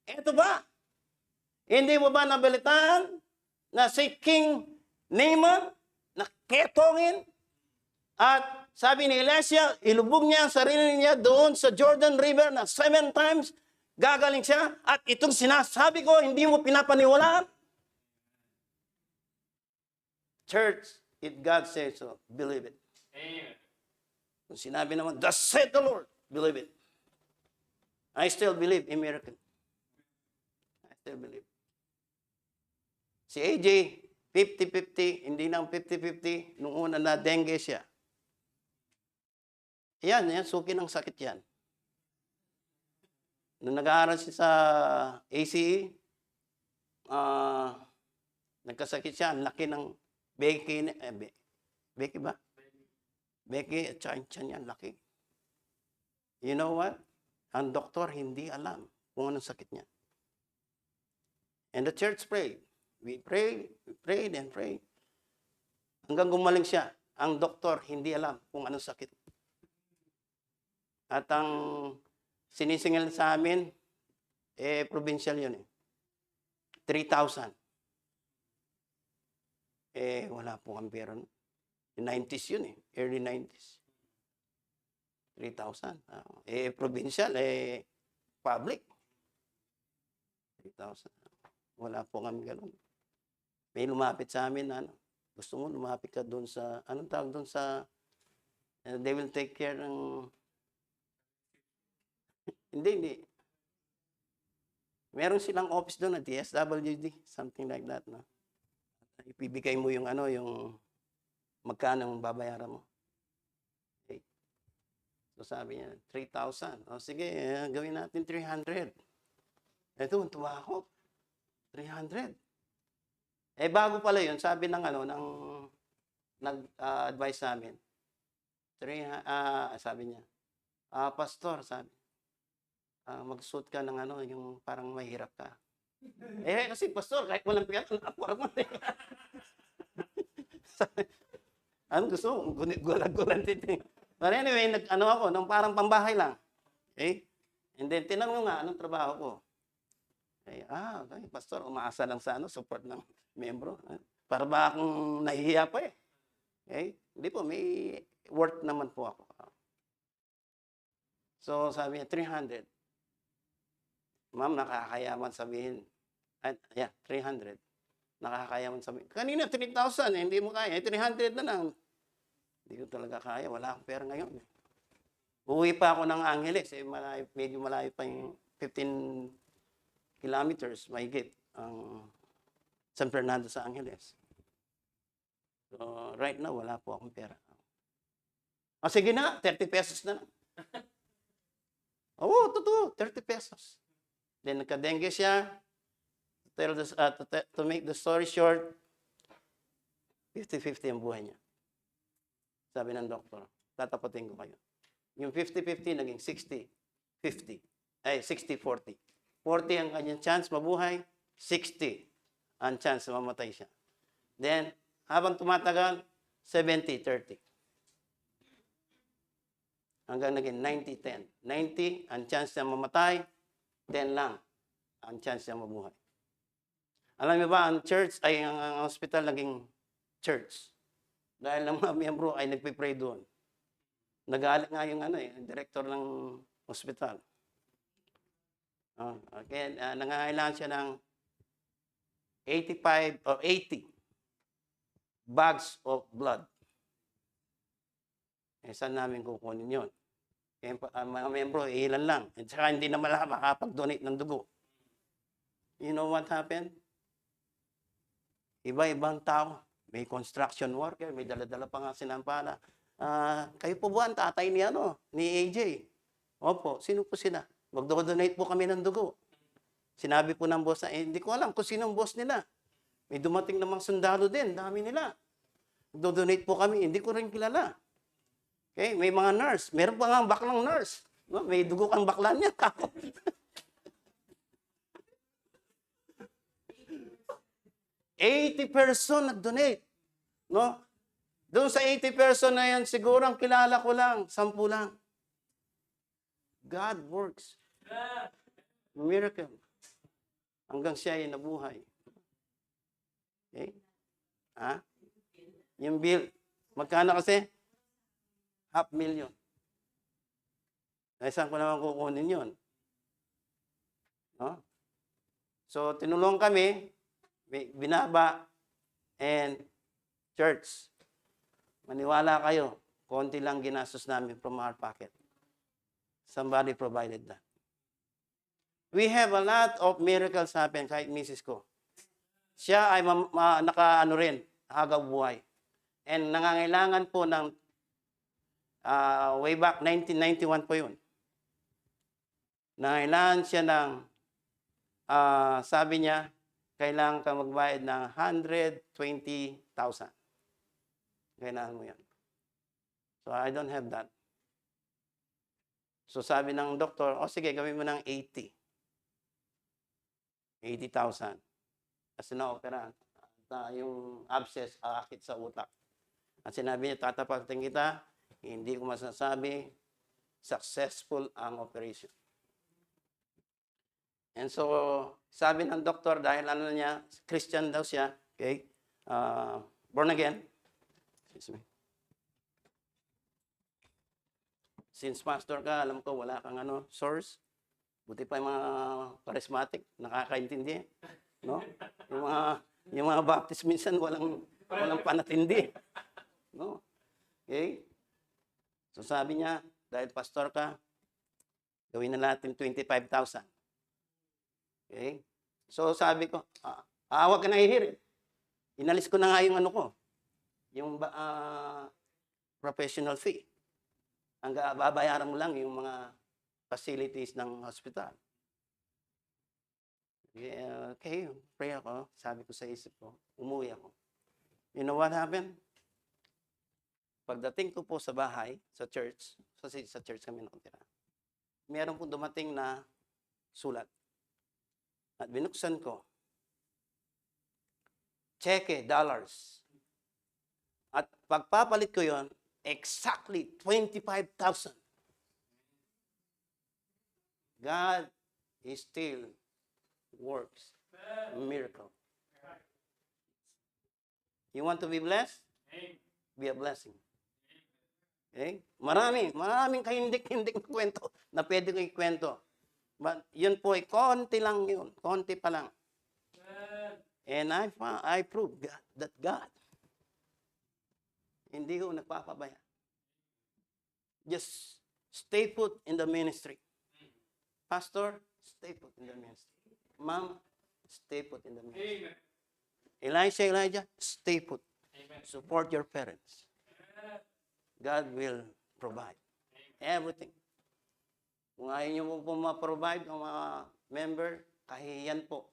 Eto ba? Hindi mo ba nabalitaan na si King Naaman na ketongin? At sabi ni Elisha, ilubog niya ang sarili niya doon sa Jordan River na 7 times. Gagaling siya. At itong sinasabi ko, hindi mo pinapaniwalaan. Church, if God says so, believe it. Amen. Kung sinabi naman, thus said the Lord, believe it. I still believe in miracle. I still believe. Si AJ, 50-50, hindi nang 50-50, nung una na dengue siya. Yan, suki ng sakit yan. Nung nag-aaral siya sa ACE, nagkasakit siya, ang laki ng Becky, Becky ba? Becky, at tiyan yan, laki. You know what? Ang doktor hindi alam kung anong sakit niya. And the church prayed. We prayed and prayed. Hanggang gumaling siya. Ang doktor hindi alam kung anong sakit. At ang sinisingil sa amin, provincial yun eh. 3,000. Wala po kang pera. 90s yun eh. Early 90s. 3,000. Provincial, public. 3,000. Wala po kami ganun. May lumapit sa amin na ano, gusto mo lumapit ka doon sa, anong tawag doon sa, they will take care ng, hindi. Meron silang office doon na DSWD, something like that, no? Ipibigay mo yung ano, yung magkano ang babayaran mo. Okay. So sabi niya, 3,000. O sige, gawin natin 300. Ito, tuwa ako. 300. Bago pala yun, sabi ng ano, ng nag-advise sa amin. Sabi niya, Pastor, sabi, magsuot ka ng ano, yung parang mahirap ka. Kasi pastor, kahit walang pera, nakuha mo. Ano gusto mo? Gulag-gulang titing. But anyway, ano ako, nung parang pambahay lang. Okay? And then, tinanong nga, anong trabaho ko? Okay, pastor, umaasa lang sa support ng membro. Para ba akong nahihiya pa eh. Okay? Hindi po, may worth naman po ako. So, sabi niya, 300. Ma'am, nakakayaman sabihin. 300. Nakakayaman sabihin. Kanina, 3,000. Hindi mo kaya. 300 na lang. Hindi ko talaga kaya. Wala akong pera ngayon. Uwi pa ako ng Angeles. Medyo malayo pa yung 15 kilometers, mahigit, ang San Fernando sa Angeles. So, right now, wala po akong pera. Sige na, 30 pesos na lang. Oo, totoo, 30 pesos. Then, nagka-dengue siya. To make the story short, 50-50 ang buhay niya. Sabi ng doktor, tatapatin ko kayo. Yung 50-50 naging 60-50. 60-40. 40 ang kanyang chance mabuhay, 60 ang chance na mamatay siya. Then, habang tumatagal, 70-30. Hanggang naging 90-10. 90 ang chance niya mamatay, 10 lang ang chance niya mabuhay. Alam niyo ba, ang church ay ang hospital naging church. Dahil ang mga miyembro ay nagpipray doon. Nag-aalala nga yung director ng hospital. Okay, nangangailangan siya ng 85 or 80 bags of blood. Saan namin kukunin yun? Mga membro, ilan lang. At saka hindi naman makapag-donate ng dugo. You know what happened? Iba-ibang tao. May construction worker, may dala-dala pa nga sinampala. Kayo po ba ang tatay ni AJ? Opo, sino po sila? Mag-donate po kami ng dugo. Sinabi po ng boss na, hindi ko alam kung sino ang boss nila. May dumating namang sundalo din, dami nila. Mag-donate po kami, hindi ko rin kilala. Okay, may mga nurse. Meron pa nga baklang nurse. No? May dugo kang bakla niya. 80 person nag-donate. No? Doon sa 80 person na yan, siguro ang kilala ko lang, 10 lang. God works. Miracle. Hanggang siya ay nabuhay. Okay? Yung bill, magkano kasi? 500,000. Saan ko naman kukunin yun? No? So, tinulong kami, binaba, and church. Maniwala kayo, konti lang ginastos namin from our pocket. Somebody provided that. We have a lot of miracles happen kahit misis ko. Siya ay naka-ano rin, hagaw buhay. And nangangailangan po ng way back 1991 po yun. Nangangailangan siya ng sabi niya, kailangan ka magbayad ng 120,000. Kailangan mo yan. So, I don't have that. So, sabi ng doktor, sige, gawin mo ng 80,000. Kasi na-opera. Yung abscess, aakit sa utak. At sinabi niya, tatapatin kita, hindi ko masasabi successful ang operation. And so, sabi ng doktor, dahil ano niya, Christian daw siya, okay, born again. Excuse me. Since pastor ka, alam ko, wala kang source. Buti pa yung mga charismatic, nakakaintindi. No? Yung mga Baptist minsan, walang panatindi. No? Okay? So sabi niya, dahil pastor ka, gawin na natin 25,000. Okay? So sabi ko, huwag ka nahihirin. Inalis ko na nga yung yung professional fee. Ang babayaran mo lang yung mga facilities ng hospital. Okay, pray ako. Sabi ko sa isip ko, umuwi ako. You know what happened? Pagdating ko po sa bahay, sa church, sa church kami nakatira, meron po dumating na sulat. At binuksan ko, cheque, dollars. At pagpapalit ko yon, exactly 25,000. God is still works miracle. You want to be blessed? Be a blessing. Okay? Maraming kahindik-hindik na kwento na pwede ko ikwento. But yun po ay konti lang yun. Konti pa lang. And I proved that God hindi ko nagpapabaya. Just stay put in the ministry. Pastor, stay put in the ministry. Ma'am, stay put in the ministry. Amen. Elijah, stay put. Amen. Support your parents. God will provide everything. Kung ayaw nyo po ma-provide ng mga member, kahihiyan po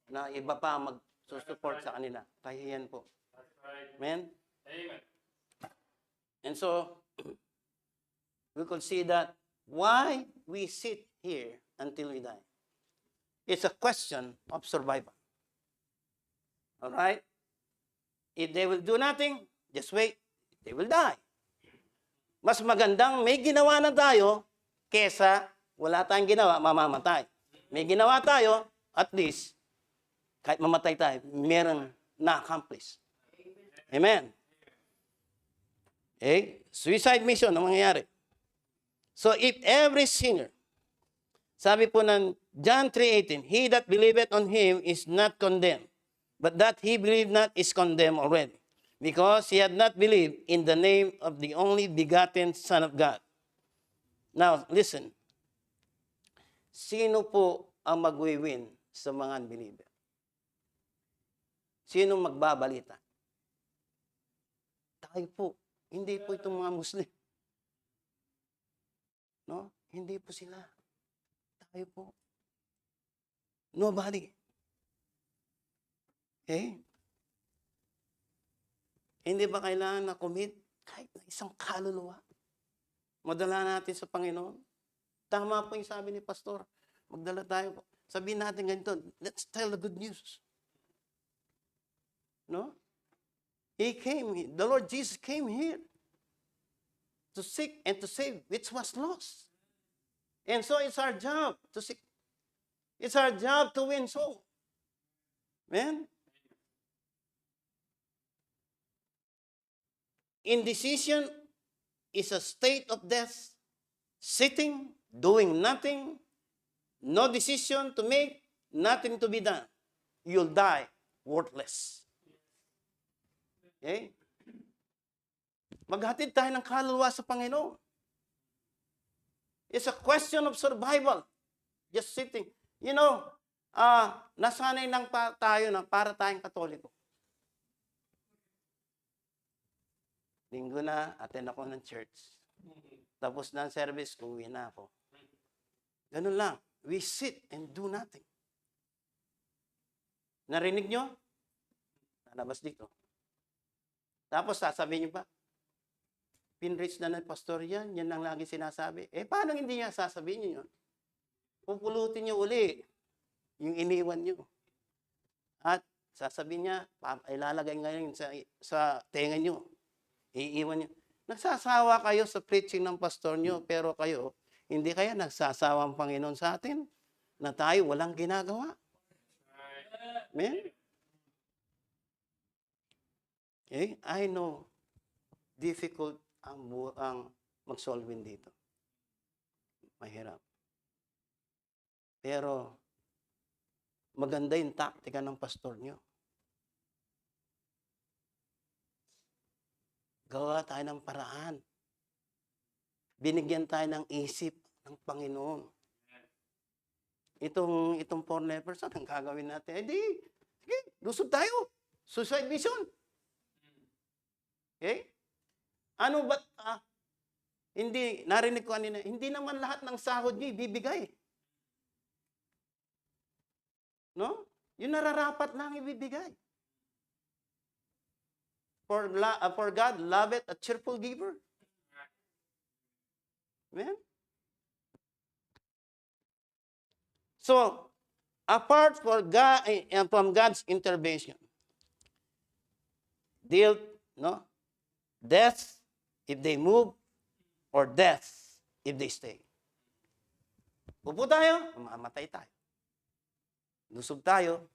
na iba pa mag-support sa kanila. Kahihiyan po. Amen? Amen. And so, we could see that why we sit here until we die. It's a question of survival. All right? If they will do nothing, just wait. They will die. Mas magandang may ginawa na tayo kesa wala tayong ginawa, mamamatay. May ginawa tayo, at least, kahit mamatay tayo, meron na-accomplish. Amen. Suicide mission ang mangyayari. So if every sinner, sabi po ng John 3:18, he that believeth on him is not condemned, but that he believed not is condemned already, because he had not believed in the name of the only begotten Son of God. Now, listen. Sino po ang magwi-win sa mga unbeliever? Sino magbabalita? Tayo po. Hindi po itong mga Muslim. No? Hindi po sila. Tayo po. Nobody. Okay? Hindi ba kailangan na commit kahit na isang kaluluwa? Madala natin sa Panginoon. Tama po yung sabi ni Pastor. Magdala tayo. Sabihin natin ganito, let's tell the good news. No? He came, the Lord Jesus came here to seek and to save which was lost. And so it's our job to seek. It's our job to win soul. Amen? Indecision is a state of death, sitting, doing nothing, no decision to make, nothing to be done. You'll die worthless. Okay? Maghatid tayo ng kaluluwa sa Panginoon. It's a question of survival. Just sitting. You know, nasanay lang tayo na para tayong Katoliko. Linggo na, attend ako ng church. Tapos ng service, uwi na ako. Ganun lang. We sit and do nothing. Narinig nyo? Nalabas dito. Tapos sasabihin nyo pa, pinreach na ng pastor yan, yan ang lagi sinasabi. Paano hindi niya sasabihin nyo yun? Pupulutin nyo uli yung iniwan nyo. At sasabihin niya, ilalagay ngayon sa tenga nyo. Iiwan nyo. Nagsasawa kayo sa preaching ng pastor nyo, pero kayo, hindi kaya nagsasawa ang Panginoon sa atin na tayo walang ginagawa. Amen? Okay? I know, difficult ang mag-solving dito. Mahirap. Pero, maganda yung taktika ng pastor nyo. Gawa tayo ng paraan. Binigyan tayo ng isip ng Panginoon. Itong poor person, ang gagawin natin, sige, lusog tayo. Suicide mission. Okay? Ano ba, hindi, narinig ko kanina, hindi naman lahat ng sahod niyo ibibigay. No? Yung nararapat lang ibibigay. For God loveth a cheerful giver. Amen? So, apart from God's intervention, death if they move, or death if they stay. Upo tayo, mamamatay tayo. Lusog tayo,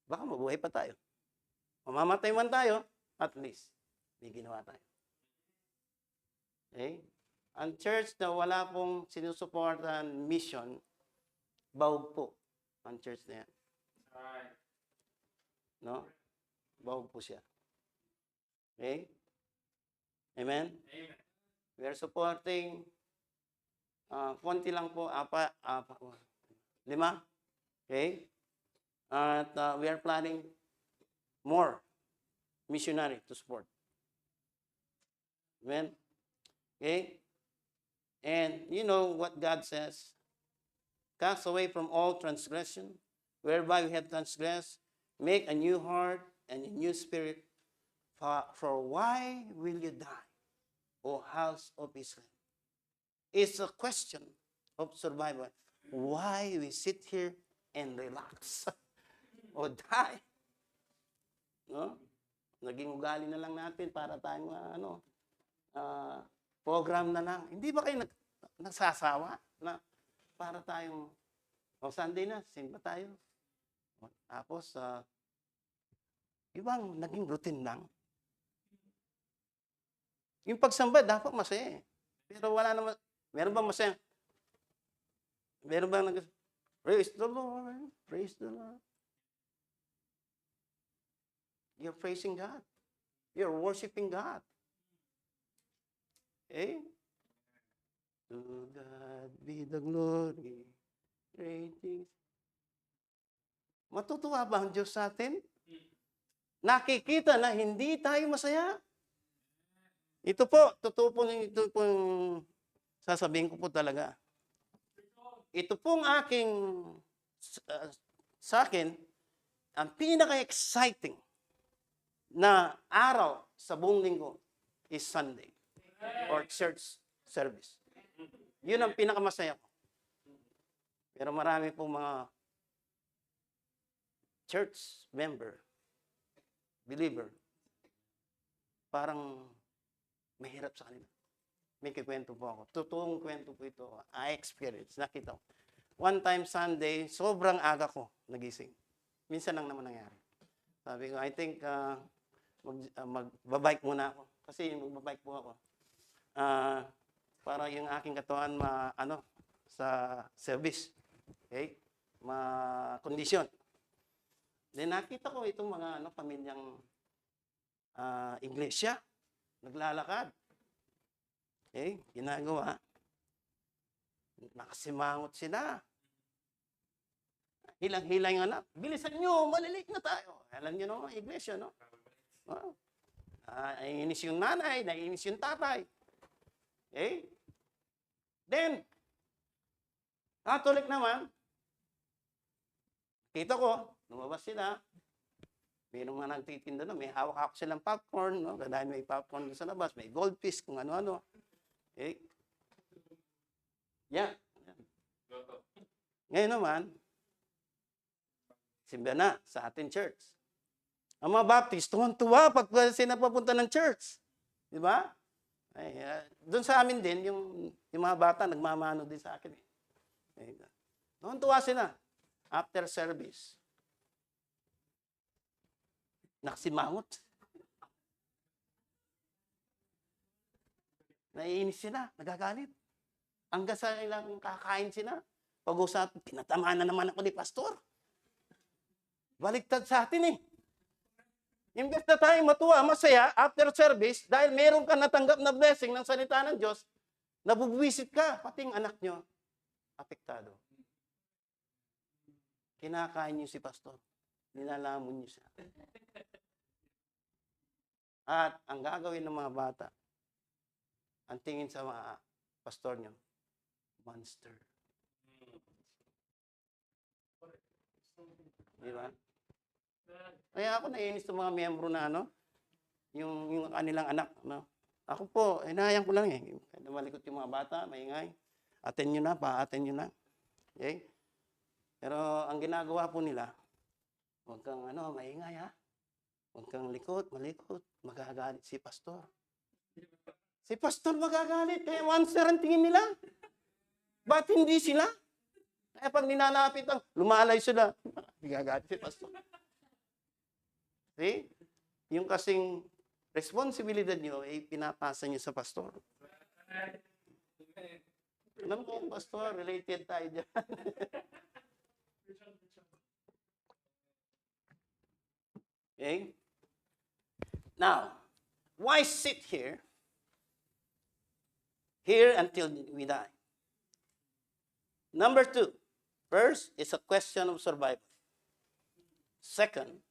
baka mabuhay pa tayo. Mamamatay man tayo, at least, may ginawa tayo. Okay? Ang church na wala pong sinusuportan mission, bawog po ang church na yan. No? Bawog po siya. Okay? Amen? Amen. We are supporting, konti lang po, 5. Okay? At we are planning more missionary to support. Amen? Okay? And you know what God says? Cast away from all transgression, whereby we have transgressed, make a new heart and a new spirit. For why will you die, O house of Israel? It's a question of survival. Why we sit here and relax o die? No? Naging ugali na lang natin para tayong program na lang. Hindi ba kayo nagsasawa na para tayong Sunday na, simba tayo. Tapos, ibang naging routine lang. Yung pagsamba, dapat masaya eh. Pero wala naman, meron bang masaya? Meron bang praise the Lord, praise the Lord. You're praising God. You're worshiping God. Okay? To God be the glory. Great things. Matutuwa ba ang Diyos sa atin? Nakikita na hindi tayo masaya. Ito po, totoo po, ito po sasabihin ko po talaga. Ito pong aking, sa akin, ang pinaka-exciting na araw sa buong linggo is Sunday or church service. Yun ang pinakamasaya ko. Pero marami pong mga church member, believer, parang mahirap sa kanila. May kikwento po ako. Totoong kwento po ito. I experience. Nakita ko. One time Sunday, sobrang aga ko nagising. Minsan lang naman nangyari. Sabi ko, I think magbabike muna ako. Kasi magbabike po ako. Para yung aking katawan sa service. Okay? Ma-kondisyon. Then nakita ko itong mga pamilyang iglesia. Naglalakad. Okay? Ginagawa. Nakasimangot sila. Hilang-hilang anak. Bilisan nyo, malilate na tayo. Alam nyo no, iglesia, no? Naiinis yung nanay, naiinis yung tatay. Okay? Then, Catholic naman, kita ko, lumabas sila, mayroong mga nagtitinda na, may hawak-hawak silang popcorn, no? Dahil may popcorn sa labas, may goldfish, kung ano-ano. Okay? Yeah. Ngayon naman, simba na sa ating church. Ang mga Baptist, tuwan-tuwa pag sila papunta ng church. Di ba? Ay, doon sa amin din, yung mga bata, nagmamano din sa akin. Noon tuwa sila. After service. Nakasimangot. Naiinis sila, nagagalit. Hanggang sa ilang kakain sila. Pag-usap, tinatamaan na naman ako ni Pastor. Baliktad sa atin eh. Imbes na tayo matuwa, masaya, after service, dahil meron ka natanggap na blessing ng salita ng Diyos, nabubwisit ka, pati ang anak nyo, apektado. Kinakain niyo si Pastor. Nilalamon niyo siya. At ang gagawin ng mga bata, ang tingin sa mga pastor nyo, monster. Di ba? Kaya ako naiinis sa mga miyembro na yung kanilang anak. No? Ako po, inahayang ko lang eh. Malikot yung mga bata, maingay. Aten nyo na, pa-aten nyo na. Okay? Pero ang ginagawa po nila, huwag kang maingay ha. Huwag kang malikot, magagalit si pastor. Si pastor magagalit, kaya monster ang tingin nila. Ba't hindi sila? Kaya pag ninalapit lumalay sila, magagalit si pastor. See? Yung kasing responsibilidad nyo ay pinapasa nyo sa pastor. Alam mo, pastor, related tayo dyan. Okay? Now, why sit here until we die? Number 2, first is a question of survival. Second,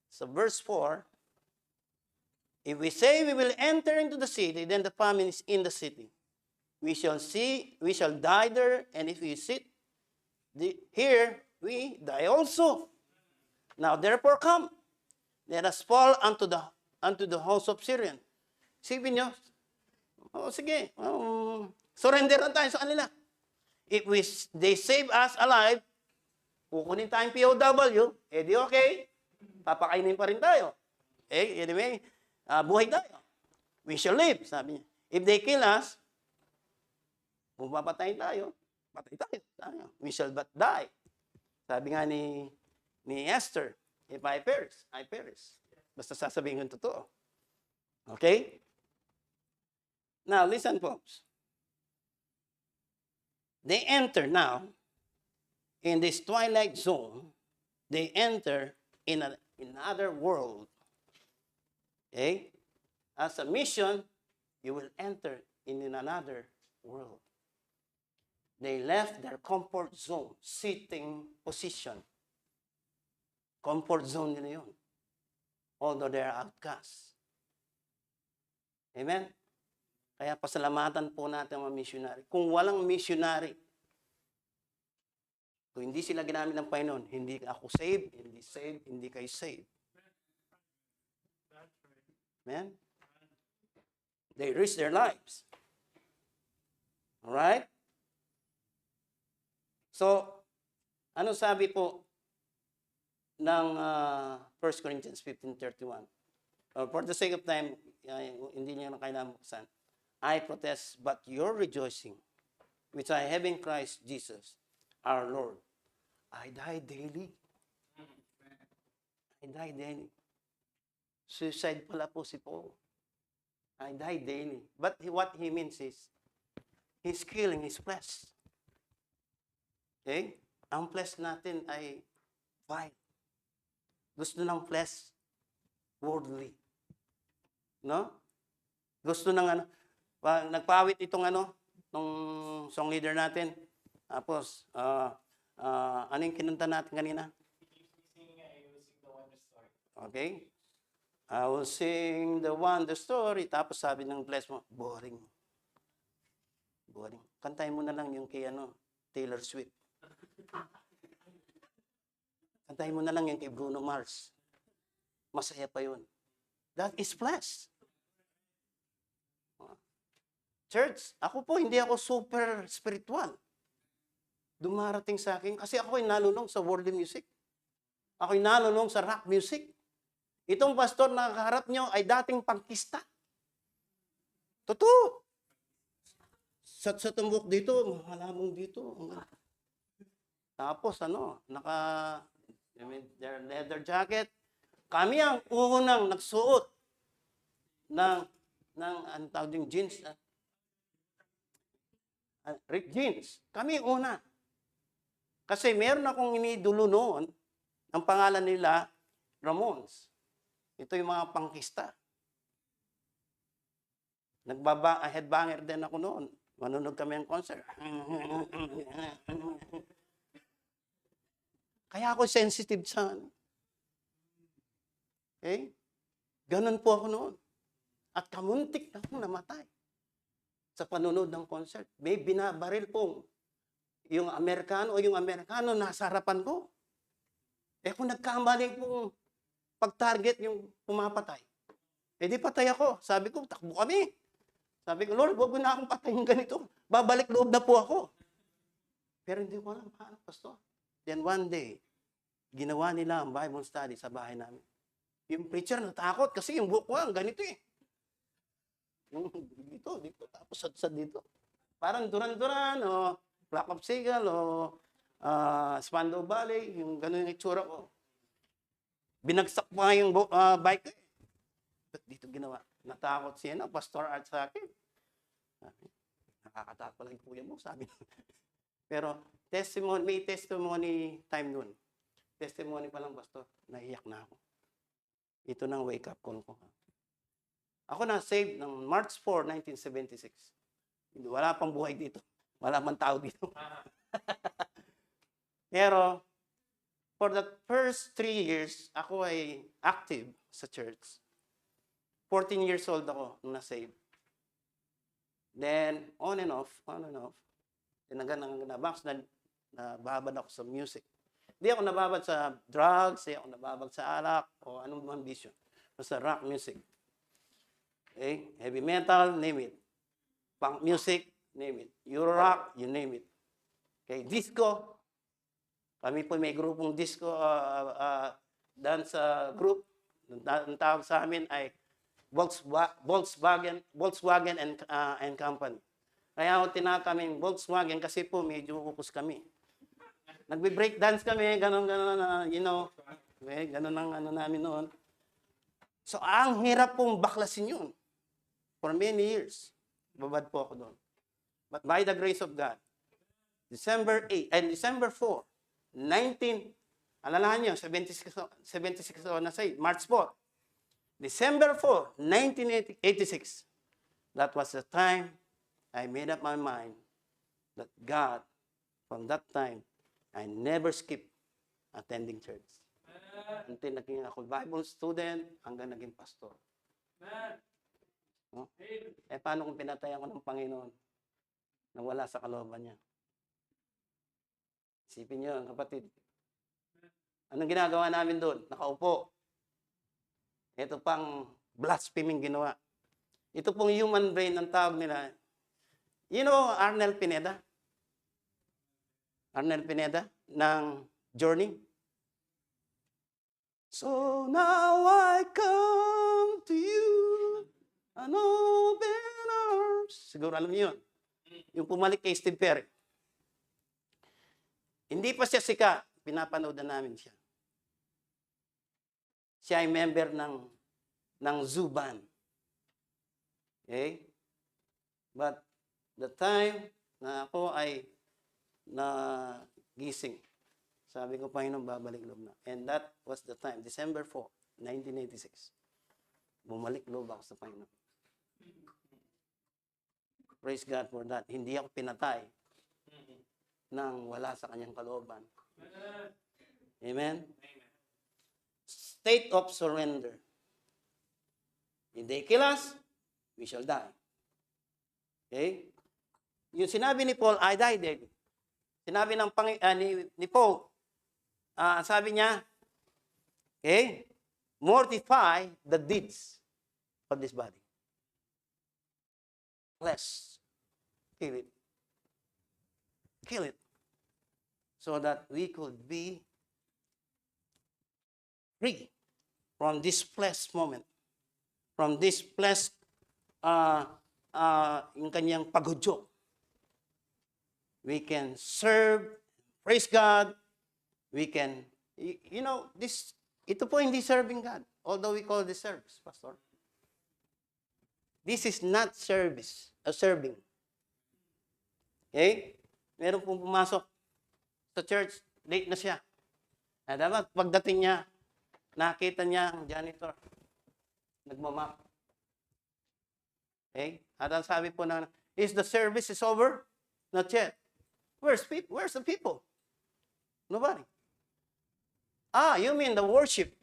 so verse 4, if we say we will enter into the city, then the famine is in the city. We shall die there, and if we sit here, we die also. Now therefore come, let us fall unto the host of Syrian. Sipin nyo, sige, surrender na tayo sa kanila. If they save us alive, kukunin tayong POW, edi okay, papakainin pa rin tayo. Anyway, buhay tayo. We shall live, sabi niya. If they kill us, kung papatayin tayo, patay tayo. We shall but die. Sabi nga ni Esther, if I perish. Basta sasabihin ko totoo. Okay? Now, listen folks. They enter now, in this twilight zone, they enter in another world. Okay? As a mission, you will enter in another world. They left their comfort zone, sitting position. Comfort zone nila yun. Although they are outcasts. Amen? Kaya pasalamatan po natin ang mga missionary. Kung walang missionary, kung hindi sila ginamit ng Panginoon, hindi ako saved, hindi kayo saved. Amen? They risk their lives. Alright? So, ano sabi po ng 1 Corinthians 15:31? For the sake of time, hindi niya na kailangan buksan. I protest, but your rejoicing, which I have in Christ Jesus, our Lord. I die daily. I die daily. Suicide pala po si Paul. I die daily. But what he means is, he's killing his flesh. Okay? Ang flesh natin ay vile. Gusto ng flesh, worldly. No? Gusto ng nagpawit itong nung song leader natin. Tapos, ano yung kinanta natin kanina? Okay? I will sing the wonder story. Tapos sabi ng flesh mo, boring. Boring. Kantahin mo na lang yung kay Taylor Swift. Kantahin mo na lang yung kay Bruno Mars. Masaya pa yun. That is flesh. Church, ako po, hindi ako super spiritual. Dumarating sa akin, kasi ako ay nalulong sa worldly music. Ako ay nalulong sa rock music. Itong pastor na kaharap nyo ay dating pangkista. Totoo. Sa tumbok dito, mahalabong dito. Tapos their leather jacket. Kami ang unang nagsuot ng ang tawag yung jeans. Ripped jeans. Kami una. Kasi meron akong inidulo noon, ang pangalan nila, Ramones. Ito yung mga pangkista. Headbanger din ako noon. Manonood kami ng concert. Kaya ako sensitive sa okay? Ganun po ako noon. At kamuntik na akong namatay sa panonood ng concert. May binabaril pong yung Amerikano nasa harapan ko. Kung nagkamali pong pag-target yung pumapatay, di patay ako. Sabi ko, takbo kami. Sabi ko, Lord, huwag mo na akong patayin ganito. Babalik loob na po ako. Pero hindi ko alam paano, Pastor. Then one day, ginawa nila ang Bible study sa bahay namin. Yung preacher natakot kasi yung buhok ko ganito eh. Dito, tapos sad dito. Parang Duran-Duran o Flock of Seagull o Spandau Ballet, yung gano'n yung itsura ko. Binagsak pa yung bike ko eh. Ba't dito ginawa? Natakot siya Pastor Art sa akin. Nakakatakot pala yung kuya mo, sabi. Pero may testimony time nun. Testimony pa lang, Pastor. Naiyak na ako. Ito nang wake up call ko. Ako na-saved ng March 4, 1976. Wala pang buhay dito. Wala man tao dito. Pero, for the first 3 years, ako ay active sa church. 14 years old ako nung na-save. Then, on and off, nababad ako sa music. Hindi ako nababad sa drugs, hindi ako nababad sa alak, o anong mga bisyo. Basta rock music. Okay? Heavy metal, name it. Punk music, name it. Euro rock, you name it. Okay? Disco. Kami po may grupong disco dance group. Ang tawag sa amin ay Volkswagen and Company. Kaya ako tinawag kami Volkswagen kasi po medyo upos kami. Nagbe-break dance kami, ganon, ganon ang namin noon. So, ang hirap pong baklasin yun. For many years. Babad po ako doon. But by the grace of God, December 4, alalahan nyo, 76 ako na say, March 4. December 4, 1986, that was the time I made up my mind that God, from that time, I never skip attending church. Until naging ako Bible student, hanggang naging pastor. No? Paano kung pinatayan ko ng Panginoon na wala sa kalooban niya? Isipin niyo, kapatid. Anong ginagawa namin doon? Nakaupo. Ito pang blaspheming ginawa. Ito pong human brain ang tawag nila. You know Arnel Pineda? Arnel Pineda ng Journey. So now I come to you an open arms. Siguro alam niyo yun. Yung pumalik kay Steve Perry. Hindi pa siya sikat. Pinapanood na namin siya. Siya ay member ng Zoo Band. Okay? But the time na ako ay nagising, sabi ko, Panginoon, babalik loob na. And that was the time, December 4, 1986. Bumalik loob ako sa Panginoon. Praise God for that. Hindi ako pinatay nang wala sa kanyang kalooban. Amen? State of surrender. If they kill us, we shall die. Okay? Yung sinabi ni Paul, I die daily. Sinabi ng ni Paul, sabi niya, okay, mortify the deeds of this body. Flesh. Kill it. Kill it. So that we could be free from this flesh moment. From this flesh yung kanyang paghudyok. We can serve, praise God. We can, ito po hindi serving God. Although we call this service, Pastor. This is not serving. Okay? Meron pong pumasok sa church, late na siya. Dapat pagdating niya, nakita niya ang janitor. Nagmamap. Okay? At ang sabi po na, is the service is over? Not yet. Where's the people? Nobody. You mean the worship?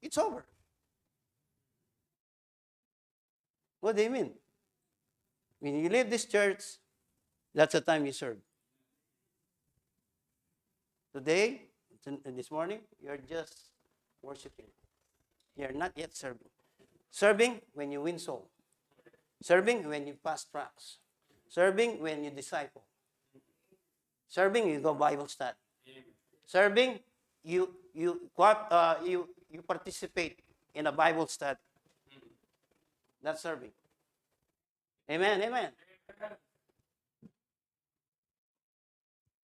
It's over. What do you mean? When you leave this church, that's the time you serve. Today, this morning, you're just worshiping. You're not yet serving. Serving when you win soul. Serving when you pass tracks. Serving when you disciple. Serving, you go Bible study. Serving, you participate in a Bible study. That's serving. Amen, amen.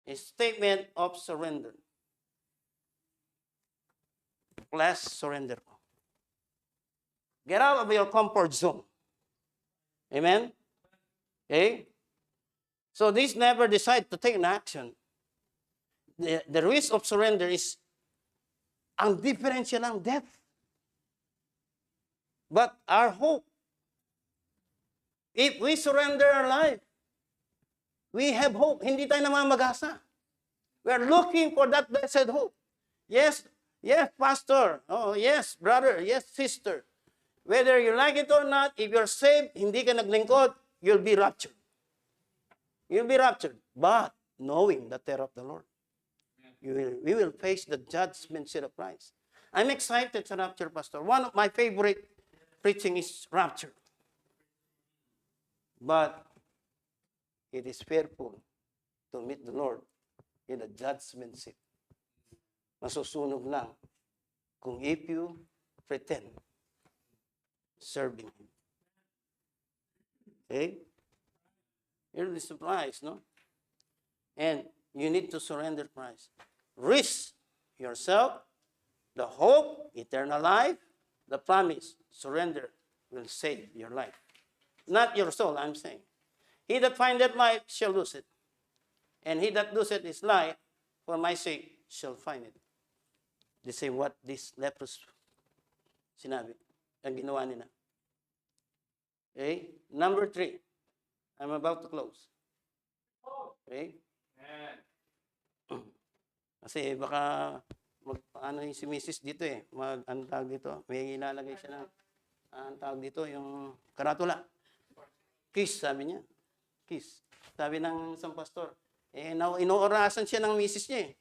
A statement of surrender. Let's surrender. Get out of your comfort zone. Amen? Okay? So these never decide to take an action. The risk of surrender is ang diferensya ng death. But our hope, if we surrender our life, we have hope. Hindi tayo namamagasa. We are looking for that blessed hope. Yes, pastor. Oh, yes, brother. Yes, sister. Whether you like it or not, if you're saved, hindi ka naglingkod, you'll be raptured. You'll be raptured. But knowing the terror of the Lord, we will face the judgment seat of Christ. I'm excited to rapture, Pastor. One of my favorite preaching is rapture. But it is fearful to meet the Lord in the judgment seat. Masusunog lang kung if you pretend serving Him. Okay? You'll be surprised, no? And you need to surrender Christ. Risk yourself, the hope, eternal life, the promise. Surrender will save your life. Not your soul, I'm saying. He that findeth life shall lose it. And he that loseth his life for my sake shall find it. The same what this leprous sinabi. Ang ginawa nila. Okay? Number 3. I'm about to close. Okay? Kasi baka ano yung si Mrs. dito ang tawag dito. May ilalagay siya ng ang tawag dito yung karatula. Kiss, sabi niya. Kiss. Sabi ng isang pastor. Inoorasan siya ng Mrs. niya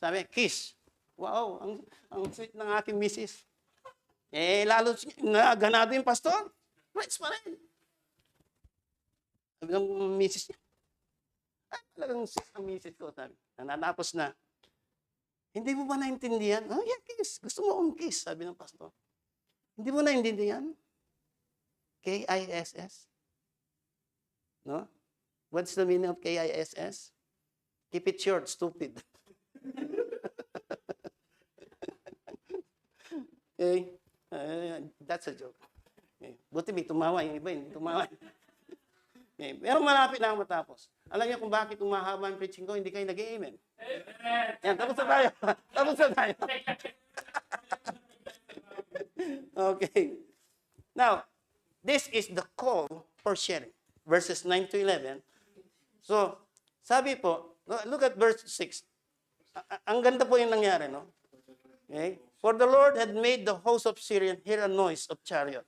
Sabi, kiss. Wow, ang sweet ng aking Mrs. Lalo ganado yung pastor. Praise pa rin. Sabi ng Mrs. niya. Talagang sweet ang Mrs. ko, sabi. Nanatapos na. Hindi mo ba naintindihan? Oh, yeah, kiss. Gusto mo akong kiss, sabi ng pastor. Hindi mo naintindihan? K-I-S-S? No? What's the meaning of K-I-S-S? Keep it short, stupid. Okay? That's a joke. Okay. Buti may tumawa, yung iba hindi tumawa. Okay. Pero malapit na ang matapos. Alam niyo kung bakit umahaba ang preaching ko, hindi kayo nag-amen. Yan, tapos na tayo. Tapos na tayo. Okay. Now, this is the call for sharing. Verses 9 to 11. So, sabi po, look at verse 6. Ang ganda po yung nangyari, no? Okay? For the Lord had made the host of Syria hear a noise of chariot,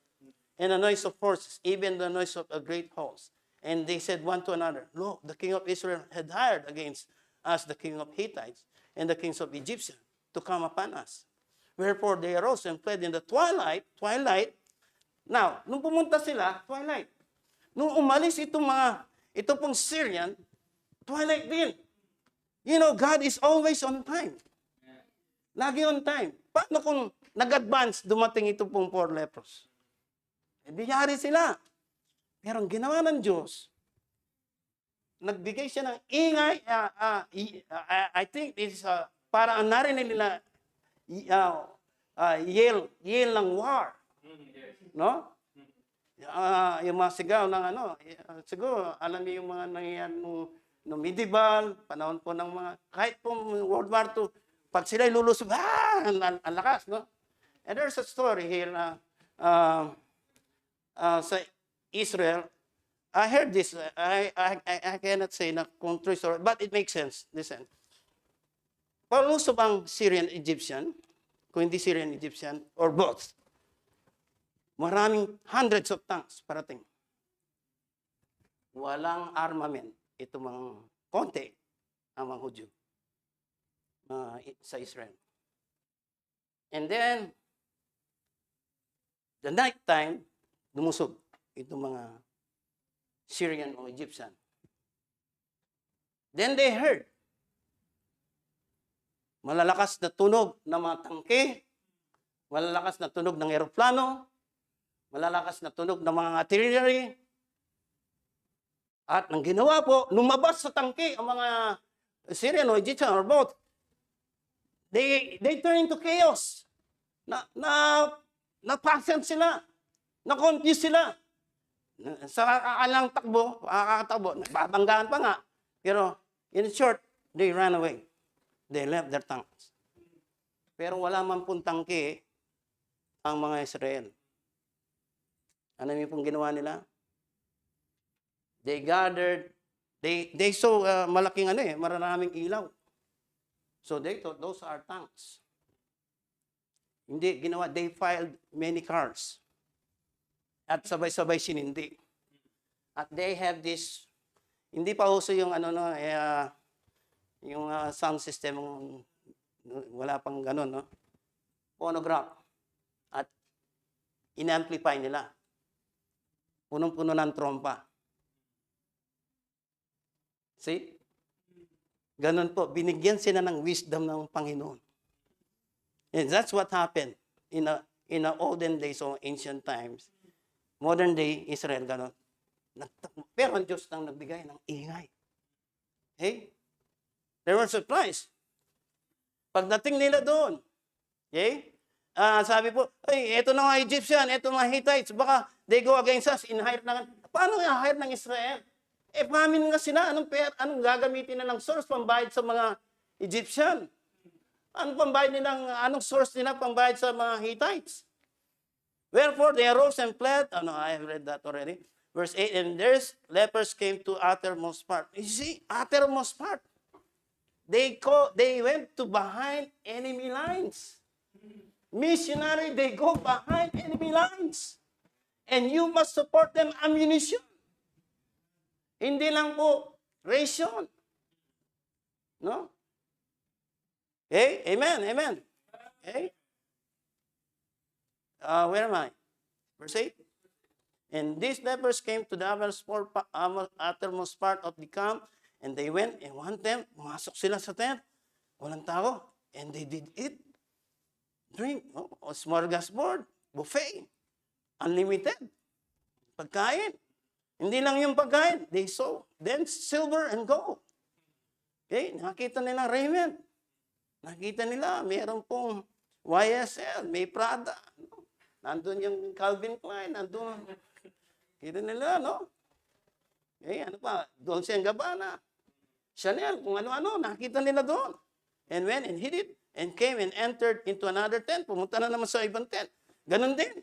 and a noise of horses, even the noise of a great host. And they said one to another, Look, the king of Israel had hired against us the king of Hittites and the kings of Egyptians to come upon us. Wherefore they arose and fled in the twilight. Now, nung pumunta sila, twilight. Nung umalis ito pong Syrian, twilight din. You know, God is always on time. Lagi on time. Paano kung nag-advance dumating ito pong 4 lepers? Di yari sila. Pero ang ginawa ng Diyos, nagbigay siya ng ingay. I think this is para ang narinig nila yell ng war. No? Yung mga sigaw ng siguro, alam niyo yung mga nangyayari no medieval, panahon po ng mga, kahit po World War II, pag sila lulusog, ang lakas, no? And there's a story here na sa Israel. I heard this. I cannot say na kung true story, but it makes sense. Listen. Palusob ang Syrian-Egyptian, kung hindi Syrian-Egyptian, or both. Maraming hundreds of tanks parating. Walang armament. Ito mga konti ang mga Hudyo sa Israel. And then, the night time, lumusog itong mga Syrian o Egyptian. Then they heard malalakas na tunog ng mga tangke, malalakas na tunog ng eroplano, malalakas na tunog ng mga artillery. At ang ginawa po, lumabas sa tangke ang mga Syrian o Egyptian or both. They turn into chaos. Na-passion sila. Na-confuse sila. Sa kakalang takbo, nagbabanggaan pa nga. Pero in short, they ran away. They left their tanks. Pero wala man pong tangke ang mga Israel. Ano yung pong ginawa nila? They gathered, they saw malaking maraming ilaw. So they thought those are tanks. Hindi ginawa, they filed many cars. At sabay-sabay sinindi. At they have this, hindi pa uso yung yung sound system, wala pang ganun, no? Phonograph. At in-amplify nila. Punong-puno ng trompa. See? Ganun po. Binigyan sila ng wisdom ng Panginoon. And that's what happened in the olden days or ancient times. Modern day, Israel, ganun. Pero ang Diyos nang nagbigay ng ingay. Okay? They were surprised. Pagdating nila doon, okay? Sabi po, eto na mga Egyptian, eto mga Hittites, baka they go against us, in-hire na. Paano i-hire ng Israel? Famine nga sila, anong gagamitin na ng source pambayad sa mga Egyptian? Anong source nila pambayad sa mga Hittites? Wherefore they arose and fled. I have read that already. Verse 8, and there's lepers came to uttermost part. You see, uttermost part. They went to behind enemy lines. Missionary, they go behind enemy lines. And you must support them ammunition. Hindi lang po ration. No? Okay? Amen. Amen. Okay? Where am I? Verse 8. And these lepers came to the uttermost part of the camp, and they went in one tent, pumasok sila sa tent, walang tao, and they did eat, drink, smorgasbord, buffet, unlimited, pagkain. Hindi lang yung pagkain, they saw, then silver and gold. Okay, nakita nila raiment. Nakita nila, mayroon pong YSL, may Prada. Nandun yung Calvin Klein, nandun. Kita nila, no? Ano pa, Dolce & Gabbana, Chanel, kung ano-ano, nakita nila doon. And went and hid it, and came and entered into another tent. Pumunta na naman sa ibang tent. Ganun din.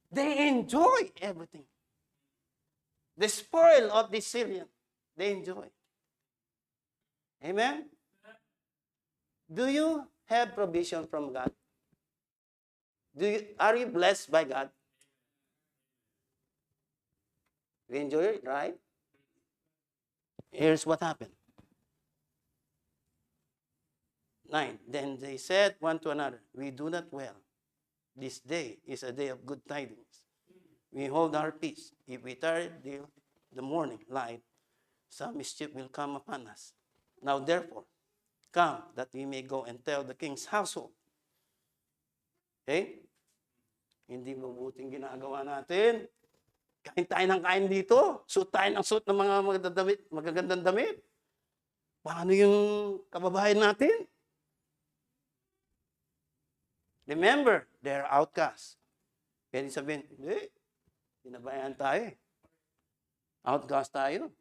They enjoy everything. The spoil of the Syrian, they enjoy. Amen? Do you have provision from God? Are you blessed by God? We enjoy it, right? Here's what happened. 9. Then they said one to another, we do not well. This day is a day of good tidings. We hold our peace. If we tarry till the morning light, some mischief will come upon us. Now therefore, come that we may go and tell the king's household. Okay? Hindi mabuting ginagawa natin. Kain tayo ng kain dito. Suot tayo ng suot ng mga magagandang damit. Paano yung kababayan natin? Remember, they're outcasts. Pwede sabihin, hindi, pinabayaan tayo. Outcast tayo.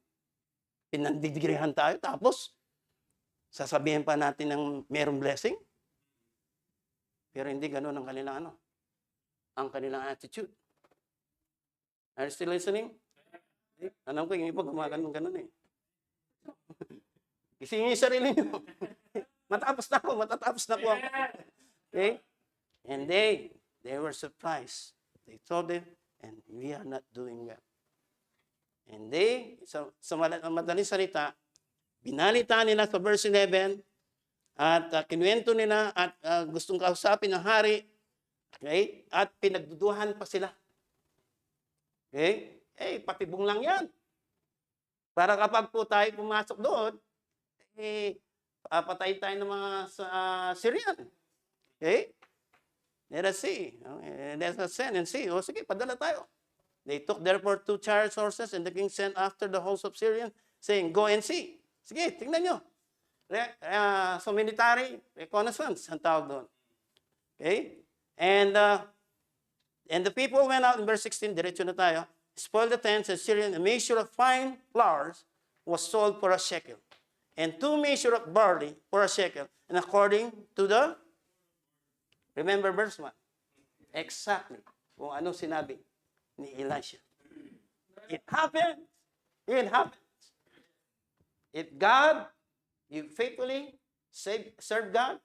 Pinandidigrihan tayo. Tapos, sasabihin pa natin ng merong blessing. Pero hindi ganun ang kanilang ang kanilang attitude. Are you still listening? Alam ko yung iba gumaganon eh. Isingin yung sarili nyo. Matatapos na ako. Okay? And they were surprised. They told them, and we are not doing well. And they, sa madaling salita, binalita nila sa verse 11, at kinuwento nila at gustong kausapin ng hari, okay? At pinagduduhan pa sila. Okay? Patibong lang yan. Para kapag po tayo pumasok doon, patayin tayo ng mga Syrian. Okay? Let us see. Let us send and see. O sige, padala tayo. They took therefore 2 chariot horses, and the king sent after the host of Syrian, saying, go and see. Sige, tingnan nyo. So military reconnaissance ang tawag doon. Okay? And the people went out in verse 16, diretso na tayo, spoiled the tents and Syrian, a measure of fine flours was sold for a shekel, and 2 measure of barley for a shekel, and according to remember verse 1, exactly kung ano sinabi ni Elisha. It happens. It happens. If God, you faithfully serve God,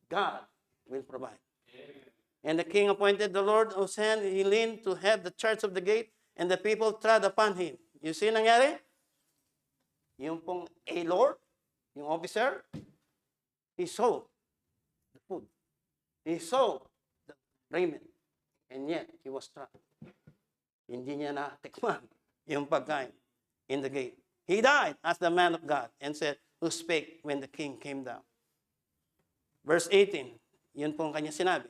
God will provide. And the king appointed the Lord whose hand he leaned to have the charge of the gate, and the people trod upon him. You see nangyari? Yung pong Lord, yung officer, he saw the food. He saw the raiment. And yet, he was trapped. Hindi niya natikman yung pagkain in the gate. He died as the man of God and said, who spake when the king came down. Verse 18, yun pong kanya sinabi.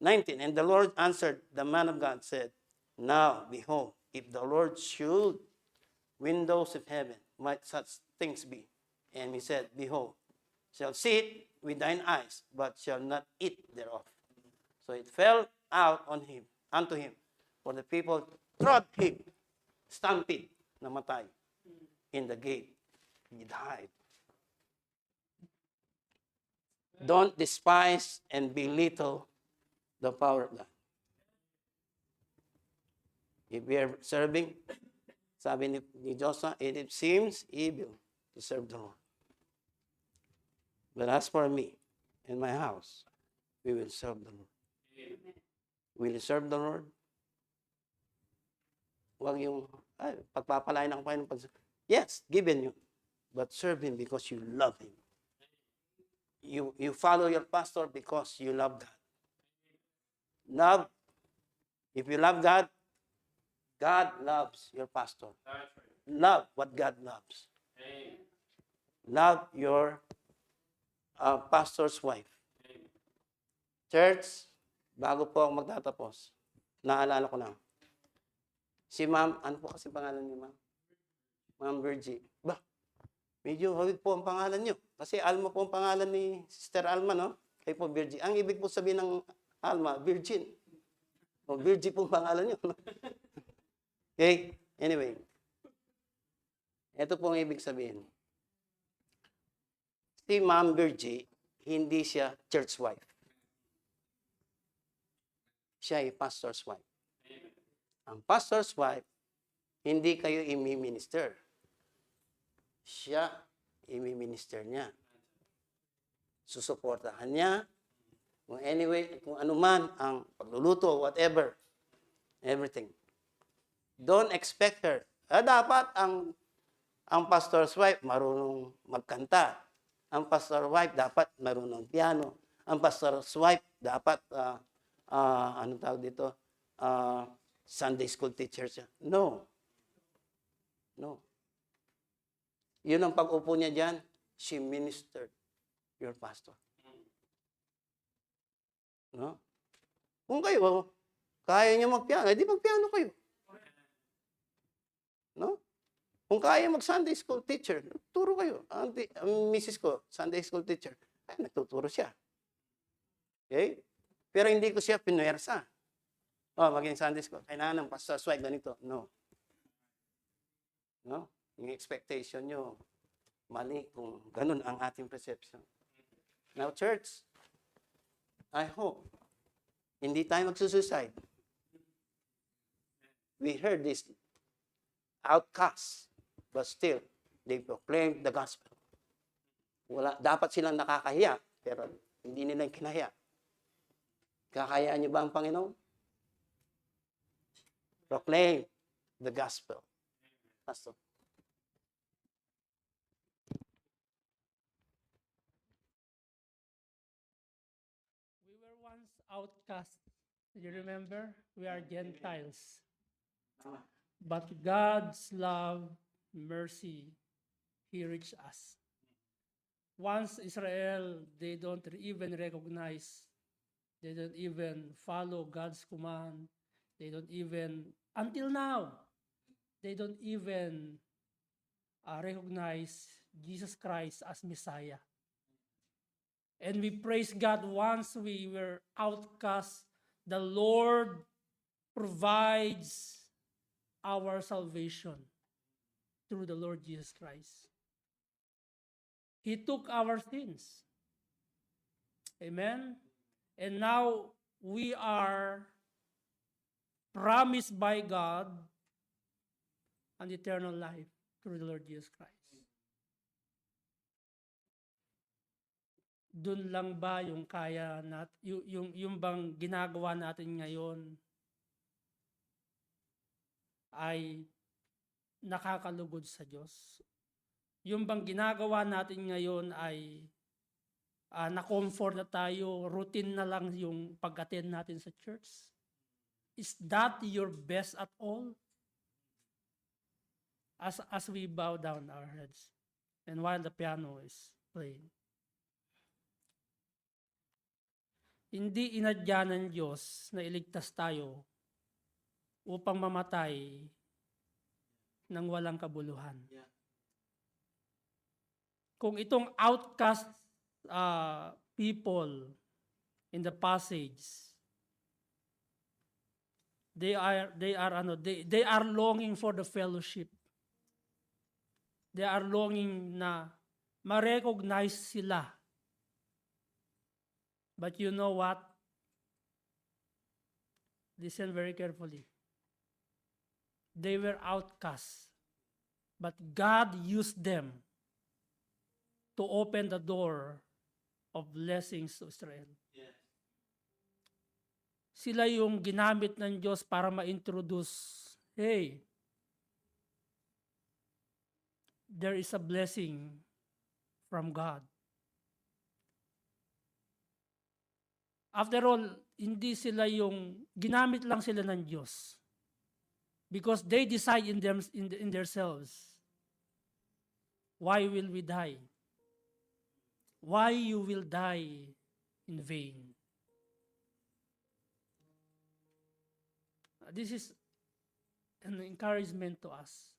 19, and the Lord answered the man of God, said, now, behold, if the Lord should windows of heaven, might such things be? And he said, behold, shall see it with thine eyes, but shall not eat thereof. So it fell out unto him, for the people trod him, stampede, namatay, in the gate. He died. Don't despise and belittle the power of God. If we are serving, sabi ni Joshua, it seems evil to serve the Lord. But as for me and my house, we will serve the Lord. Amen. Will you serve the Lord? Huwag yung, pagpapalain ng Panginoon. Yes, given you. But serve Him because you love Him. You follow your pastor because you love God. Love. If you love God, God loves your pastor. Love what God loves. Love your pastor's wife. Church, bago po ako magtatapos, naalala ko lang. Si ma'am, ano po kasi pangalan niyo, ma'am? Ma'am Virgie. Medyo hawig po ang pangalan niyo. Kasi Alma po ang pangalan ni Sister Alma, no? Kayo po Virgie. Ang ibig po sabihin ng Alma, virgin. O Virgie po ang pangalan niyo. Okay? Anyway. Ito po ang ibig sabihin. Si Ma'am Virgie, hindi siya church wife. Siya ay pastor's wife. Ang pastor's wife, hindi kayo imi-minister. Siya, imi-minister niya. Susuportahan niya. Kung anyway, kung ano man ang pagluluto, whatever. Everything. Don't expect her. Dapat ang pastor's wife marunong magkanta. Ang pastor's wife dapat marunong piano. Ang pastor's wife dapat, ano tawag dito, Sunday school teacher siya. No. No. Yun ang pag-upo niya dyan, she ministered your pastor. No? Kung kayo, kaya niyo magpiano, di magpiano kayo. No? Kung kaya mag-Sunday school teacher, turo kayo. Ang misis ko, Sunday school teacher, ay, nagtuturo siya. Okay? Pero hindi ko siya pinuwersa. Maging Sunday school. Kailangan ng Pastor Swag ganito. No. No? Yung expectation nyo, mali kung ganun ang ating perception. Now, church, I hope, hindi tayo magsusuicide. We heard this outcasts, but still, they proclaim the gospel. Dapat silang nakakahiya, pero hindi nila kinahiya. Kakayaan niyo ba ang Panginoon? Proclaim the gospel. Pastor. We were once outcast. You remember? We are Gentiles. But God's love, mercy, He reached us. Once Israel, they don't even recognize, they don't even follow God's command, they don't even, until now, they don't even recognize Jesus Christ as Messiah. And we praise God once we were outcast, the Lord provides our salvation through the Lord Jesus Christ. He took our sins. Amen? And now we are promised by God an eternal life through the Lord Jesus Christ. Doon lang ba yung kaya yung bang ginagawa natin ngayon ay nakakalugod sa Diyos? Yung bang ginagawa natin ngayon ay na-comfort na tayo, routine na lang yung pag-attend natin sa church? Is that your best at all? As we bow down our heads and while the piano is playing. Hindi inadya ng Diyos na iligtas tayo upang mamatay ng walang kabuluhan. Yeah. Kung itong outcast people in the passage, they are longing for the fellowship. They are longing na ma-recognize sila. But you know what? Listen very carefully. They were outcasts, but God used them to open the door of blessings to Israel. Yes. Sila yung ginamit ng Diyos para ma-introduce, hey, there is a blessing from God. After all, hindi sila yung, ginamit lang sila ng Diyos. Because they decide in themselves, why will we die? Why you will die in vain? This is an encouragement to us.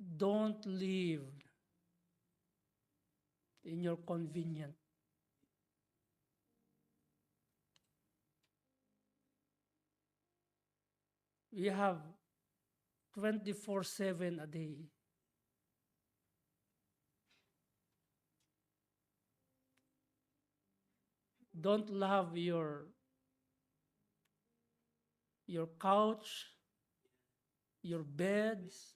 Don't live in your convenient. We have 24/7 a day. Don't love your couch, your beds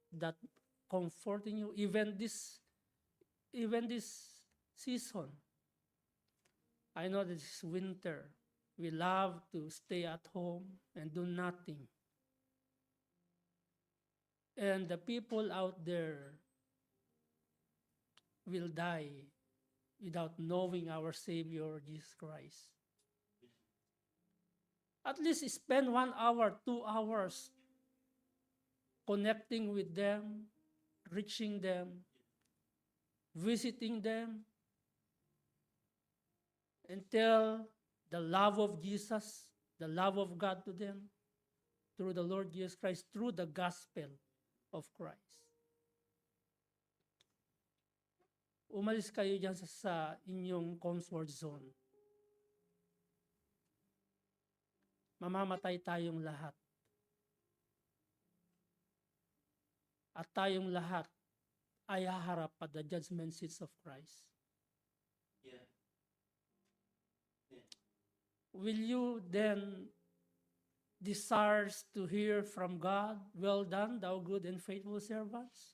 that comforting you, even this season. I know this is winter. We love to stay at home and do nothing. And the people out there will die without knowing our Savior, Jesus Christ. At least spend 1 hour, 2 hours connecting with them, reaching them, visiting them, and tell the love of Jesus the love of God to them through the Lord Jesus Christ, through the gospel of Christ. Umalis kayo dyan sa inyong comfort zone. Mamamatay tayong lahat. At tayong lahat ay haharap at the judgment seats of Christ. Yeah. Will you then desires to hear from God, "Well done, thou good and faithful servants"?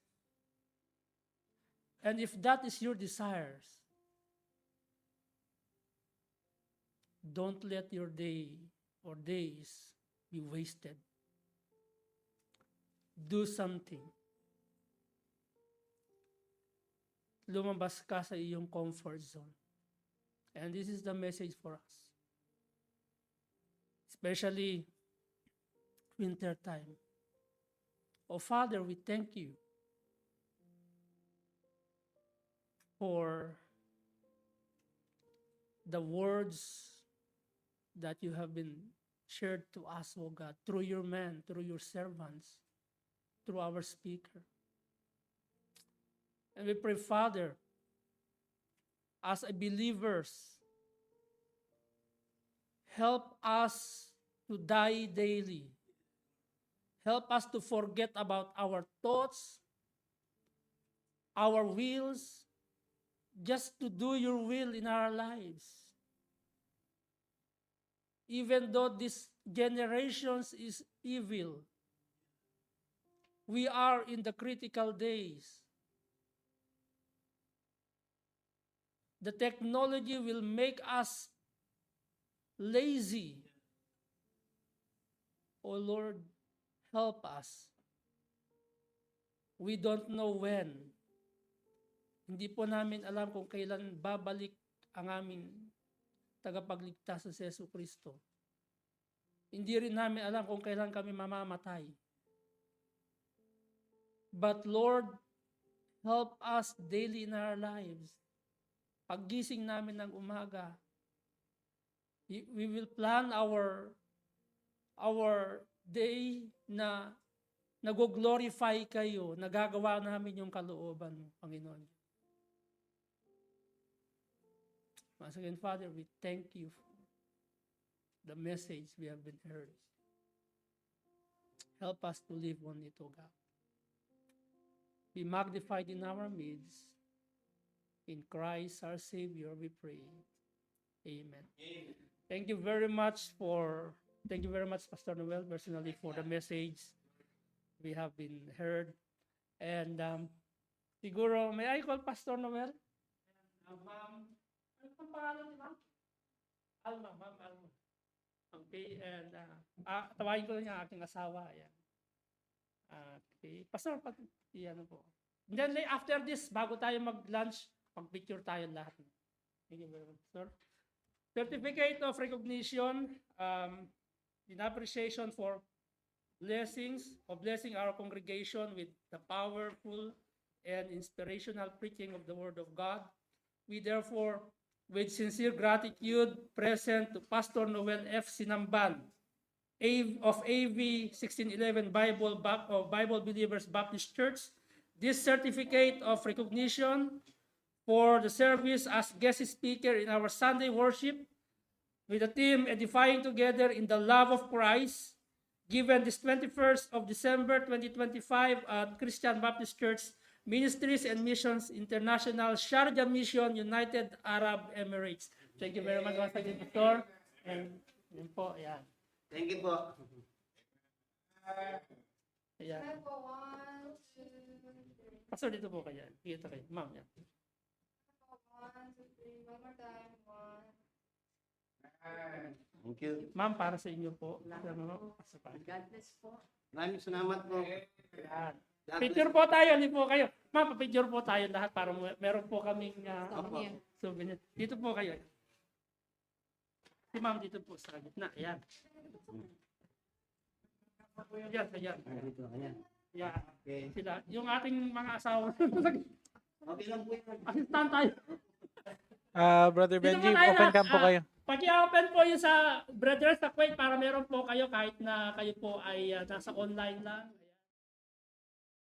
And if that is your desires, don't let your day or days be wasted. Do something. Lumabas ka sa iyong comfort zone. And this is the message for us. Especially winter time. Oh Father, we thank you for the words that you have been shared to us, O God, through your men, through your servants, through our speaker. And we pray, Father, as a believers, help us to die daily. Help us to forget about our thoughts, our wills, just to do your will in our lives. Even though this generation is evil, we are in the critical days. The technology will make us lazy. Oh Lord, help us. We don't know when. Hindi po namin alam kung kailan babalik ang aming tagapagligtas sa Jesu Kristo. Hindi rin namin alam kung kailan kami mamamatay. But Lord, help us daily in our lives. Paggising namin ng umaga, we will plan our day na nag-glorify kayo, nagagawa namin yung kalooban mo, Panginoon. Once again, Father, we thank you for the message we have been heard. Help us to live on it, O God. Be magnified in our midst. In Christ our Savior, we pray. Amen. Amen. Thank you very much, Pastor Noel, personally, for the message we have been heard. And siguro, may I call Pastor Noel? Ma'am, ano pang pangalan ni Ma'am? Alma, Ma'am Alma. Okay, and tawagin ko lang yung aking asawa. Ayan. Okay, Pastor, yan po. And then after this, bago tayo mag-lunch, mag-picture tayo lahat. Thank you very much, sir. Certificate of recognition, in appreciation for blessing our congregation with the powerful and inspirational preaching of the Word of God. We therefore, with sincere gratitude, present to Pastor Noel F. Sinamban of AV 1611 Bible Believers Baptist Church, this certificate of recognition for the service as guest speaker in our Sunday worship with the team Edifying Together in the Love of Christ, given this 21st of December 2025 at Christian Baptist Church, Ministries and Missions International, Sharjah Mission, United Arab Emirates. Thank you very much once again, Pastor. And yun po, yan. Thank you po. Ayan. Pastor, dito po kayo. Dito kayo. Ma'am, yan. 1, 2, 3, one more time. 1. Thank you. Ma'am, para sa inyo po. God bless po. Maraming salamat po. Yan. Picture po tayo, hindi po kayo. Ma'am, picture po tayo lahat para meron po kaming souvenir. Dito po kayo. Si ma'am dito po sa gitna. Ayan. Ayan, ayan. Ayan. Okay. Sila. Yung ating mga asawa. Okay lang po yun. Assistant tayo. Brother Dito Benji, po tayo open lahat. cam po kayo. Paki-open po yung sa brother sa Kuwait para meron po kayo kahit na kayo po ay nasa online lang.